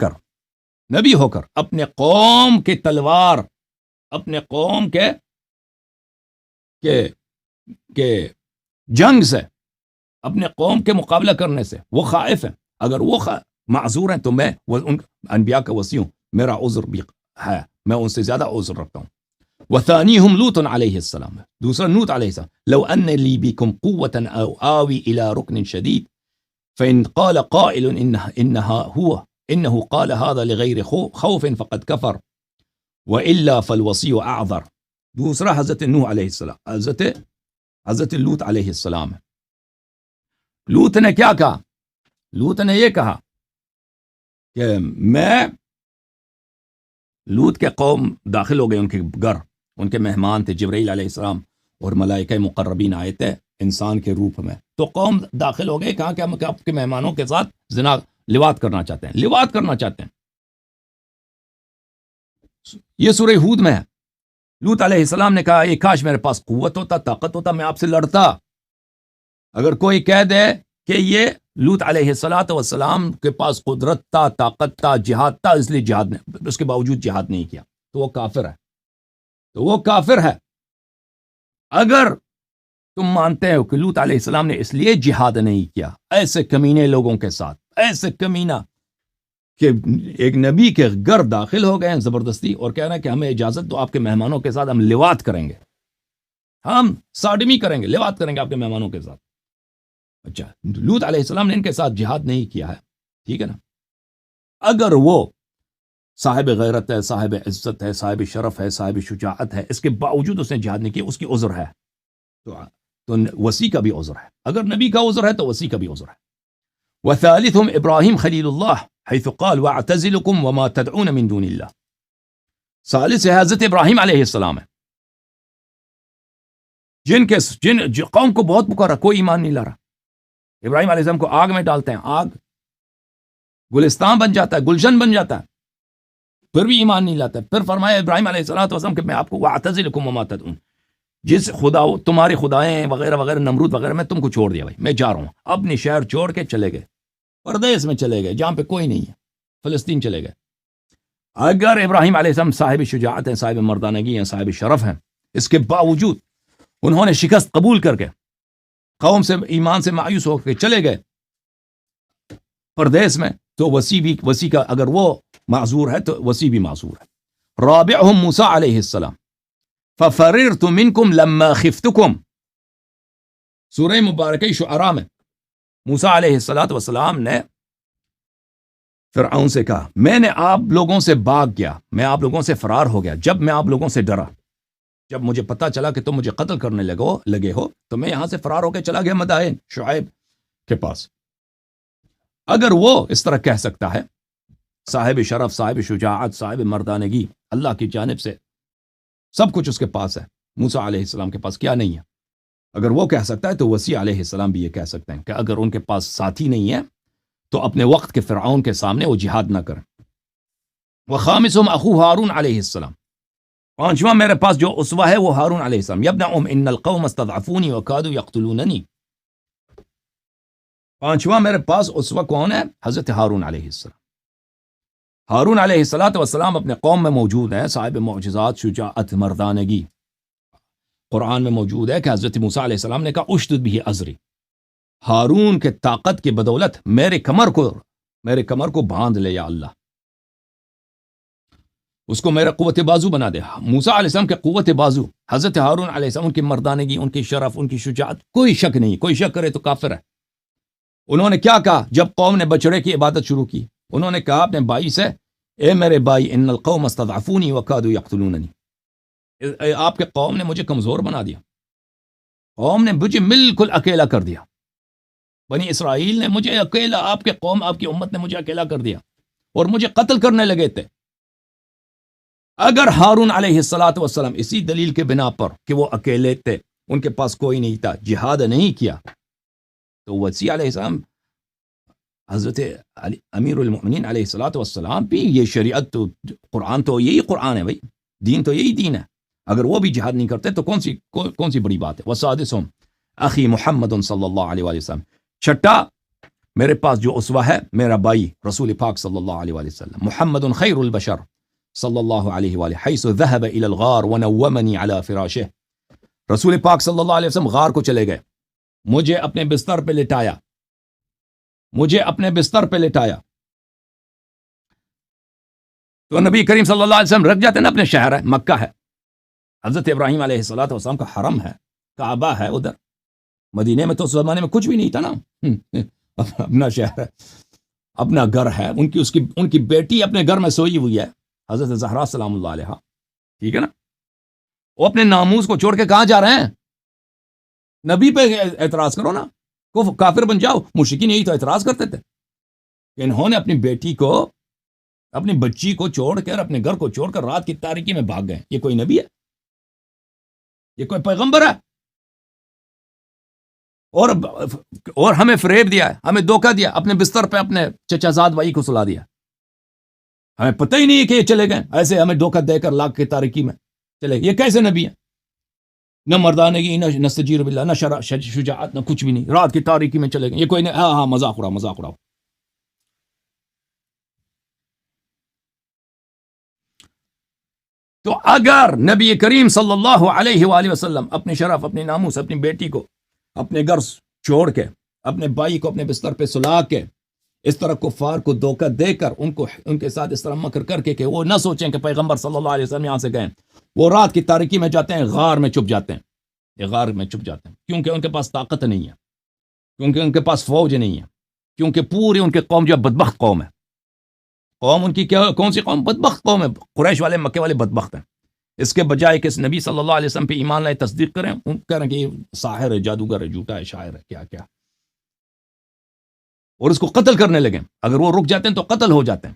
کر اپنے قوم کی تلوار، اپنے قوم کے جنگ سے، اپنے قوم کے مقابلہ کرنے سے وہ خائف ہیں، اگر وہ معذور ہیں تو میں ان انبیاء کا وصی ہوں، میرا عذر بھی ہے، میں ان سے زیادہ عذر رکھتا ہوں۔ وثانیہم لوط علیہ السلام، دوسرا لوط علیہ السلام، لو ان لی بکم قوة او آوی الى رکن شدید فإن قال قائل انه قال هذا لغیر خوف فقد کفر وَإِلَّا فَالْوَصِيُّ أَعْذَرُ. دوسرا حضرت نوح علیہ السلام، حضرت لوط علیہ السلام ہے. لوط نے کیا کہا؟ لوط نے یہ کہا کہ لوط کے قوم داخل ہو گئے ان کے گھر، ان کے مہمان تھے جبرائیل علیہ السلام اور ملائکہ مقربین آئے تھے انسان کے روپ میں. تو قوم داخل ہو گئے، کہا کہ ہم آپ کے مہمانوں کے ساتھ لواط کرنا چاہتے ہیں. یہ سورہ ہود میں ہے. لوط علیہ السلام نے کہا یہ کاش میرے پاس قوت ہوتا، طاقت ہوتا، میں آپ سے لڑتا. اگر کوئی کہہ دے کہ یہ لوط علیہ السلام کے پاس قدرت تھا، طاقت تھا، جہاد تھا، اس لیے جہاد نے اس کے باوجود جہاد نہیں کیا، تو وہ کافر ہے. اگر تم مانتے ہو کہ لوط علیہ السلام نے اس لیے جہاد نہیں کیا، ایسے کمینے لوگوں کے ساتھ، ایسے کمینہ کہ ایک نبی کے گھر داخل ہو گئے ہیں زبردستی اور کہہ رہے ہیں کہ ہمیں اجازت دو، آپ کے مہمانوں کے ساتھ ہم لواط کریں گے، ہم ساڈمی کریں گے، لواط کریں گے آپ کے مہمانوں کے ساتھ. اچھا، لوط علیہ السلام نے ان کے ساتھ جہاد نہیں کیا ہے، ٹھیک ہے نا. اگر وہ صاحب غیرت ہے، صاحب عزت ہے، صاحب شرف ہے، صاحب شجاعت ہے، اس کے باوجود اس نے جہاد نہیں کیا، اس کی عذر ہے. تو وصی کا بھی عذر ہے. اگر نبی کا عذر ہے تو وصی کا بھی عذر ہے. وثالثهم ابراہیم خلیل اللہ حیث قال واعتزلکم وما تدعون من دون اللہ. ثالث ہے حضرت ابراہیم علیہ السلام ہے، جن قوم کو بہت پکارا، کوئی ایمان نہیں لا رہا. ابراہیم علیہ السلام کو آگ میں ڈالتے ہیں، آگ گلستان بن جاتا ہے، گلشن بن جاتا ہے، پھر بھی ایمان نہیں لاتا. پھر فرمایا ابراہیم علیہ السلام کہ میں آپ کو واعتزلکم وما تدعون، جس خدا تمہاری خدائیں وغیرہ وغیرہ نمرود وغیرہ میں تم کو چھوڑ دیا، بھائی میں جا رہا ہوں. اپنی شہر چھوڑ کے چلے گئے، پردیس میں چلے گئے جہاں پہ کوئی نہیں ہے، فلسطین چلے گئے. اگر ابراہیم علیہ السلام صاحب شجاعت ہیں، صاحب مردانگی ہیں، صاحب شرف ہیں، اس کے باوجود انہوں نے شکست قبول کر کے قوم سے ایمان سے مایوس ہو کے چلے گئے پردیس میں، تو وصی کا اگر وہ معذور ہے تو وصی بھی معذور ہے. رابعہم موسیٰ علیہ السلام ففررت منکم لما خفتکم. سورہ مبارکہ شعراء میں موسیٰ علیہ السلام نے فرعون سے کہا میں نے آپ لوگوں سے بھاگ گیا، میں آپ لوگوں سے فرار ہو گیا جب میں آپ لوگوں سے ڈرا، جب مجھے پتا چلا کہ تم مجھے قتل کرنے لگے ہو تو میں یہاں سے فرار ہو کے چلا گیا مدائن شعیب کے پاس. اگر وہ اس طرح کہہ سکتا ہے، صاحب شرف، صاحب شجاعت، صاحب مردانگی، اللہ کی جانب سے سب کچھ اس کے پاس ہے، موسیٰ علیہ السلام کے پاس کیا نہیں ہے؟ اگر وہ کہہ سکتا ہے تو وصی علیہ السلام بھی یہ کہہ سکتے ہیں کہ اگر ان کے پاس ساتھی نہیں ہے تو اپنے وقت کے فرعون کے سامنے وہ جہاد نہ کریں. وخامسہم اخو ہارون علیہ السلام. پانچواں میرے پاس جو اسوہ ہے وہ ہارون علیہ السلام. یابن ان القوم استضعفونی وکادوا یقتلوننی. پانچواں میرے پاس اسوہ کون ہے؟ حضرت ہارون علیہ السلام. ہارون علیہ السلام اپنے قوم میں موجود ہیں، صاحب معجزات، شجاعت، مردانگی. قرآن میں موجود ہے کہ حضرت موسیٰ علیہ السلام نے کہا اشدد بھی ازری، ہارون کے طاقت کی بدولت میرے کمر کو باندھ لے یا اللہ، اس کو میرا قوت بازو بنا دے. موسیٰ علیہ السلام کے قوت بازو، حضرت ہارون علیہ السلام، ان کی مردانگی، ان کی شرف، ان کی شجاعت، کوئی شک نہیں. کوئی شک کرے تو کافر ہے. انہوں نے کیا کہا جب قوم نے بچڑے کی عبادت شروع کی؟ انہوں نے کہا اپنے بھائی سے اے میرے بھائی ان القوم استضعفونی وکادوا یقتلوننی، آپ کے قوم نے مجھے کمزور بنا دیا، قوم نے مجھے بالکل اکیلا کر دیا، بنی اسرائیل نے مجھے اکیلا، آپ کے قوم، آپ کی امت نے مجھے اکیلا کر دیا اور مجھے قتل کرنے لگے تھے. اگر ہارون علیہ السلام اسی دلیل کے بنا پر کہ وہ اکیلے تھے، ان کے پاس کوئی نہیں تھا، جہاد نہیں کیا، تو وصی علیہ السلام حضرت امیر المؤمنین علیہ السلام بھی یہ شریعت تو قرآن تو یہی قرآن ہے بھائی، دین تو یہی دین ہے. اگر وہ بھی جہاد نہیں کرتے تو کون سی بڑی بات ہے. وسادسہم اخی محمد صلی اللہ علیہ وسلم. چھٹا میرے پاس جو اسوہ ہے میرا بھائی رسول پاک صلی اللہ علیہ وسلم. محمد خیر البشر صلی اللہ علیہ وآلہ حیث ذهب الى الغار ونومنی علی فراشه. رسول پاک صلی اللہ علیہ وسلم غار کو چلے گئے، مجھے اپنے بستر پہ لٹایا. تو نبی کریم صلی اللہ علیہ وسلم رکھ جاتے نا، اپنے شہر ہے، مکہ ہے، حضرت ابراہیم علیہ السلام کا حرم ہے، کعبہ ہے ادھر. مدینے میں تو اس زمانے میں کچھ بھی نہیں تھا نا، اپنا شہر ہے، اپنا گھر ہے. ان کی بیٹی اپنے گھر میں سوئی ہوئی ہے، حضرت زہرا سلام اللہ علیہ. ٹھیک ہے نا؟ وہ اپنے ناموس کو چھوڑ کے کہاں جا رہے ہیں؟ نبی پہ اعتراض کرو نا، کافر بن جاؤ۔ مشرکین یہی تو اعتراض کرتے تھے کہ انہوں نے اپنی بیٹی کو، اپنی بچی کو چھوڑ کر، اپنے گھر کو چھوڑ کر رات کی تاریکی میں بھاگ گئے۔ یہ کوئی نبی ہے؟ یہ کوئی پیغمبر ہے؟ اور ہمیں فریب دیا ہے، ہمیں دھوکہ دیا، اپنے بستر پہ اپنے چچا زاد بھائی کو سلا دیا۔ ہمیں پتہ ہی نہیں ہے کہ یہ چلے گئے، ایسے ہمیں دھوکہ دے کر لاکھ کی تاریکی میں چلے گئے۔ یہ کیسے نبی ہے؟ نہ مردانگی، نہ سجیر باللہ، نہ شجاعت، نہ کچھ بھی نہیں، رات کی تاریکی میں چلے گئے۔ یہ کوئی نہیں، ہاں مذاق اڑاؤ، مذاق اڑاؤ۔ تو اگر نبی کریم صلی اللہ علیہ وآلہ وسلم اپنے شرف، اپنی ناموس، اپنی بیٹی کو اپنے گھر چھوڑ کے، اپنے بھائی کو اپنے بستر پہ سلا کے، اس طرح کفار کو دھوکہ دے کر، ان کے ساتھ اس طرح مکر کر کے کہ وہ نہ سوچیں کہ پیغمبر صلی اللہ علیہ وسلم یہاں سے گئے، وہ رات کی تاریکی میں جاتے ہیں، غار میں چھپ جاتے ہیں۔ یہ غار میں چھپ جاتے ہیں کیونکہ ان کے پاس طاقت نہیں ہے، کیونکہ ان کے پاس فوج نہیں ہے، کیونکہ پوری ان کے قوم جو بدبخت قوم ہے۔ قوم ان کی کون سی قوم؟ بدبخت قوم ہے۔ قریش والے، مکے والے بدبخت ہیں۔ اس کے بجائے کہ اس نبی صلی اللہ علیہ وسلم پہ ایمان لائے، تصدیق کریں، کہہ رہے ہیں کہ یہ ساحر ہے، جادوگر ہے، جھوٹا ہے، شاعر ہے، کیا کیا، اور اس کو قتل کرنے لگے۔ اگر وہ رک جاتے ہیں تو قتل ہو جاتے ہیں۔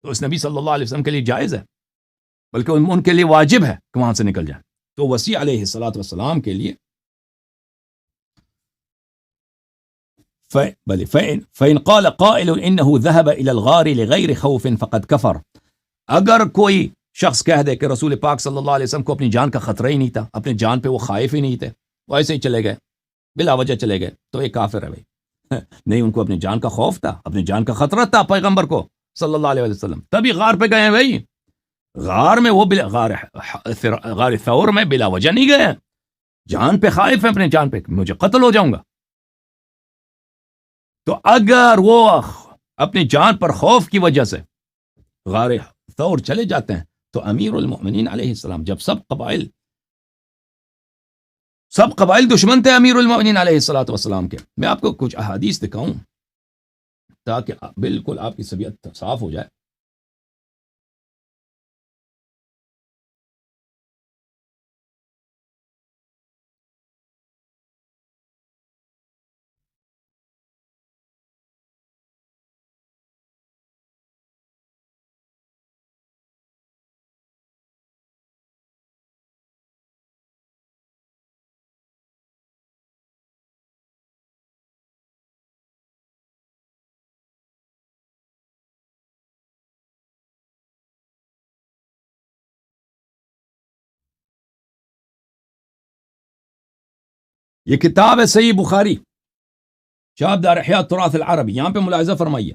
تو اس نبی صلی اللہ علیہ وسلم کے لیے جائز ہے، بلکہ ان کے لیے واجب ہے کہ وہاں سے نکل جائیں۔ تو وسیع علیہ الصلوۃ والسلام کے لیے فَإِنْ قَالَ قَائِلٌ إِنَّهُ ذَهَبَ إِلَى الْغَارِ لِغَيْرِ خَوْفٍ فَقَدْ كَفَرَ، اگر کوئی شخص کہہ دے کہ رسول پاک صلی اللہ علیہ وسلم کو اپنی جان کا خطرہ ہی نہیں تھا، اپنی جان پہ وہ خائف ہی نہیں تھے، وہ ایسے ہی چلے گئے، بلا وجہ چلے گئے، تو یہ کافر ہے بھائی۔ نہیں، ان کو اپنی جان کا خوف تھا، اپنی جان کا خطرہ تھا پیغمبر کو صلی اللہ علیہ وسلم، تبھی غار پہ گئے ہیں بھائی۔ غار میں وہ غار ثور میں بلا وجہ نہیں گئے، جان پہ خائف ہے، اپنے جان پہ، مجھے قتل ہو جاؤں گا۔ تو اگر وہ اپنی جان پر خوف کی وجہ سے غار ثور چلے جاتے ہیں، تو امیر المؤمنین علیہ السلام، جب سب قبائل دشمن تھے امیر المؤمنین علیہ الصلوۃ والسلام کے، میں آپ کو کچھ احادیث دکھاؤں تاکہ بالکل آپ کی طبیعت صاف ہو جائے۔ یہ کتاب ہے صحیح بخاری، شعب دار احیاء تراث العربی، یہاں پہ ملاحظہ فرمائیے،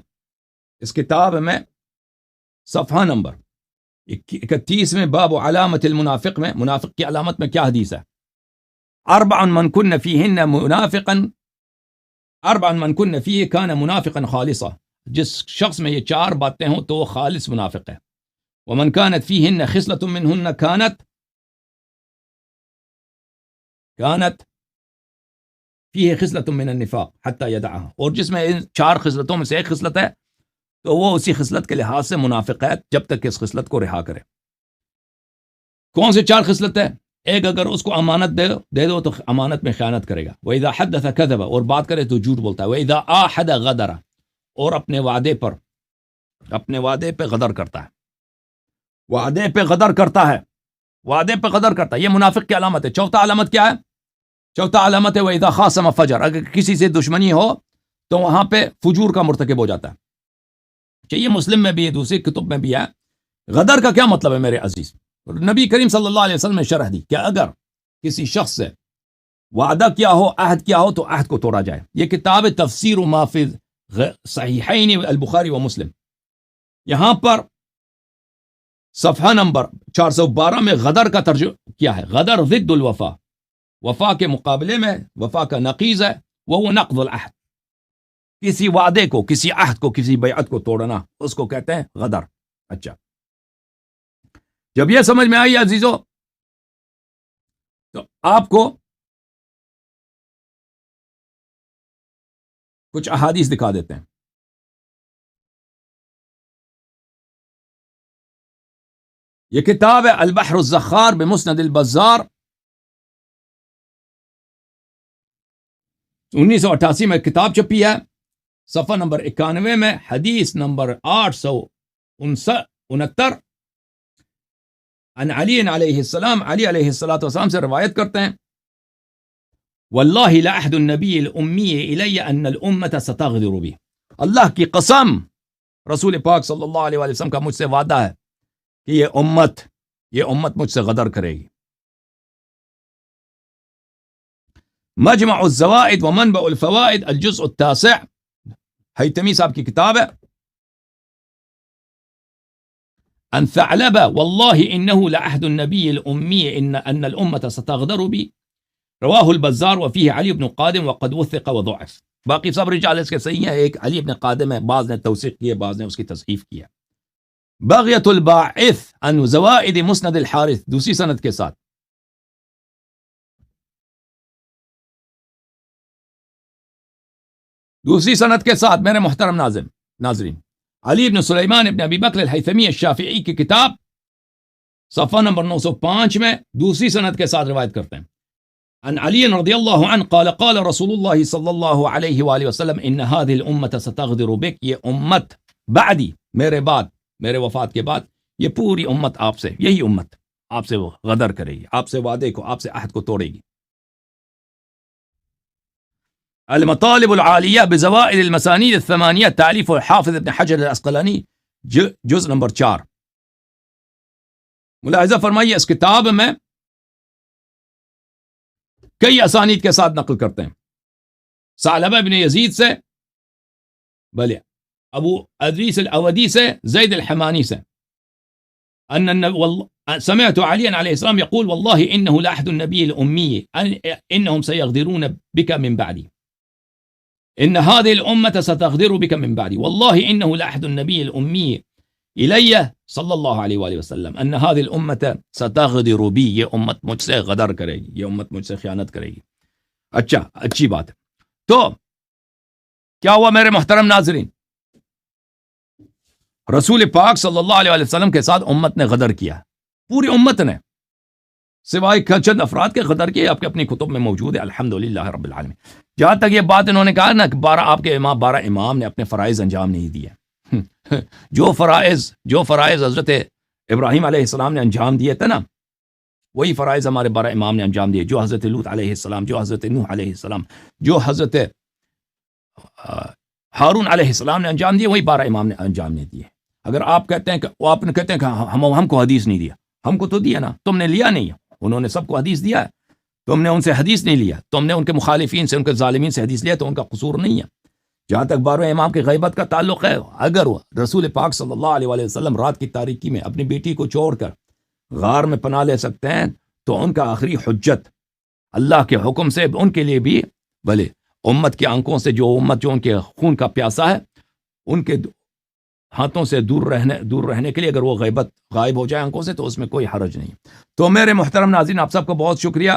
اس کتاب میں صفحہ نمبر 31 میں باب علامت المنافق میں، منافق کی علامت میں کیا حدیث ہے؟ اربع من کن فیہن منافقا، اربع من کن فیہ کان منافقا خالصا، جس شخص میں یہ 4 باتیں ہوں تو وہ خالص منافق ہے۔ ومن كانت فيهن خصلة منهن كانت فيه خصلة من النفاق حتى يدعها، اور جس میں ان 4 خصلتوں میں سے ایک خصلت ہے تو وہ اسی خصلت کے لحاظ سے منافق ہے جب تک کہ اس خصلت کو رہا کرے۔ کون سے 4 خصلت ہے؟ ایک، اگر اس کو امانت دے دو تو امانت میں خیانت کرے گا، وَإِذَا حَدَّثَ كَذَبَ، اور بات کرے تو جھوٹ بولتا ہے، وَإِذَا آحَدَ غَدَرَ، اور اپنے وعدے پہ غدر کرتا ہے، وعدے پہ غدر کرتا ہے، وعدے پہ غدر کرتا ہے، یہ منافق کی علامت ہے۔ چوتھا علامت کیا ہے؟ چوتھا علامت ہے وَإِذَا خَاصَمَ فَجَرَ، اگر کسی سے دشمنی ہو تو وہاں پہ فجور کا مرتکب ہو جاتا ہے۔ کہ یہ مسلم میں بھی ہے، دوسری کتب میں بھی ہے۔ غدر کا کیا مطلب ہے میرے عزیز؟ نبی کریم صلی اللہ علیہ وسلم نے شرح دی کہ اگر کسی شخص سے وعدہ کیا ہو، عہد کیا ہو، تو عہد کو توڑا جائے۔ یہ کتاب تفسیر ما فی صحیحین البخاری و مسلم، یہاں پر صفحہ نمبر 412 میں غدر کا ترجمہ کیا ہے؟ غدر ضد الوفا، وفا کے مقابلے میں وفا کا نقیض ہے، وہ نقض العہد، کسی وعدے کو، کسی عہد کو، کسی بیعت کو توڑنا، اس کو کہتے ہیں غدر۔ اچھا، جب یہ سمجھ میں آئی عزیزو، تو آپ کو کچھ احادیث دکھا دیتے ہیں۔ یہ کتاب ہے البحر الزخار بمسند البزار، 1988 میں کتاب چھپی ہے، صفحہ نمبر 91 میں حدیث نمبر 869 عن علی علیہ السلام، علی علیہ السلام سے روایت کرتے ہیں، واللہ لعہد النبی الامی الی ان الامة ستغدر بی، اللہ کی قسم رسول پاک صلی اللہ علیہ وسلم کا مجھ سے وعدہ ہے کہ یہ امت مجھ سے غدر کرے گی۔ مجمع الزوائد ومنبع الفوائد الجزء التاسع، حیتمی صاحب کی کتاب ہے، ان ثعلبہ واللہ انہ لعہد النبی الامی ان الامة ستغدر بی، رواہ البزار وفیہ علی بن قادم وقد وثق وضعف۔ باقی سب رجال اس کے صحیح ہیں، ایک علی بن قادم ہے، بعض نے توثیق کیے، بعض نے اس کی تصحیف کیا۔ بغیۃ الباعث عن زوائد مسند الحارث، دوسری سند کے ساتھ، میرے محترم ناظرین، علی بن سلیمان ابن ابی بکر الحیثمی الشافعی کی کتاب صفحہ نمبر 905 میں دوسری سند کے ساتھ روایت کرتے ہیں، عن علی رضی اللہ عنہ قال قال رسول اللہ صلی اللہ علیہ وآلہ وسلم ان هذه الامة ستغدر بک، یہ امت بعدی، میرے وفات کے بعد یہ پوری امت آپ سے، یہی امت آپ سے وہ غدر کرے گی، آپ سے وعدے کو، آپ سے عہد کو توڑے گی۔ المطالب العالیہ بزوائد المسانید الثمانیہ، تالیف الحافظ ابن حجر العسقلانی، جزء نمبر 4۔ ملاحظہ فرمائیے اس کتاب میں کئی اسانید کے ساتھ نقل کرتے ہیں، ثعلبہ بن یزید سے، بلے ابو ادریس الاودی سے، زید الحمانی سے، سمعت علی علیہ السلام یقول واللہ انہ لعہد النبی الامی انہم سیغدرون بک من بعدی، ان هذه الامة ستغدر بك من بعدی، واللہ انہ لعہد النبی الامی الی صلی اللہ علیہ وآلہ وسلم ان هذه الامة ستغدر بی، یہ امت مجھ سے غدر کرے گی، یہ امت مجھ سے خیانت کرے گی۔ اچھا، اچھی بات ہے۔ تو کیا ہوا میرے محترم ناظرین؟ رسول پاک صلی اللہ علیہ وسلم کے ساتھ امت نے غدر کیا، پوری امت نے، سوائے چند افراد کے غدر کیے، آپ کے اپنی کتب میں موجود ہے، الحمدللہ رب العالمین۔ جہاں تک یہ بات انہوں نے کہا نا کہ 12 امام نے اپنے فرائض انجام نہیں دیے، جو فرائض حضرت ابراہیم علیہ السلام نے انجام دیے تھے نا، وہی فرائض ہمارے 12 امام نے انجام دیے، جو حضرت لوط علیہ السلام، جو حضرت نوح علیہ السلام، جو حضرت ہارون علیہ السلام نے انجام دیے، وہی 12 امام نے انجام نہیں دیے۔ اگر آپ کہتے ہیں کہ ہم کو حدیث نہیں دیا، ہم کو تو دیا نا، تم نے لیا نہیں، انہوں نے سب کو حدیث دیا ہے، تم نے ان سے حدیث نہیں لیا، تم نے ان کے مخالفین سے، ان کے ظالمین سے حدیث لیا، تو ان کا قصور نہیں ہے۔ جہاں تک 12 امام کی غیبت کا تعلق ہے، اگر رسول پاک صلی اللہ علیہ وآلہ وسلم رات کی تاریکی میں اپنی بیٹی کو چھوڑ کر غار میں پناہ لے سکتے ہیں، تو ان کا آخری حجت اللہ کے حکم سے ان کے لیے بھی، بھلے امت کے آنکھوں سے، جو ان کے خون کا پیاسا ہے، ان کے ہاتھوں سے دور رہنے کے لیے اگر وہ غائب ہو جائے آنکھوں سے، تو اس میں کوئی حرج نہیں۔ تو میرے محترم ناظرین، آپ سب کو بہت شکریہ۔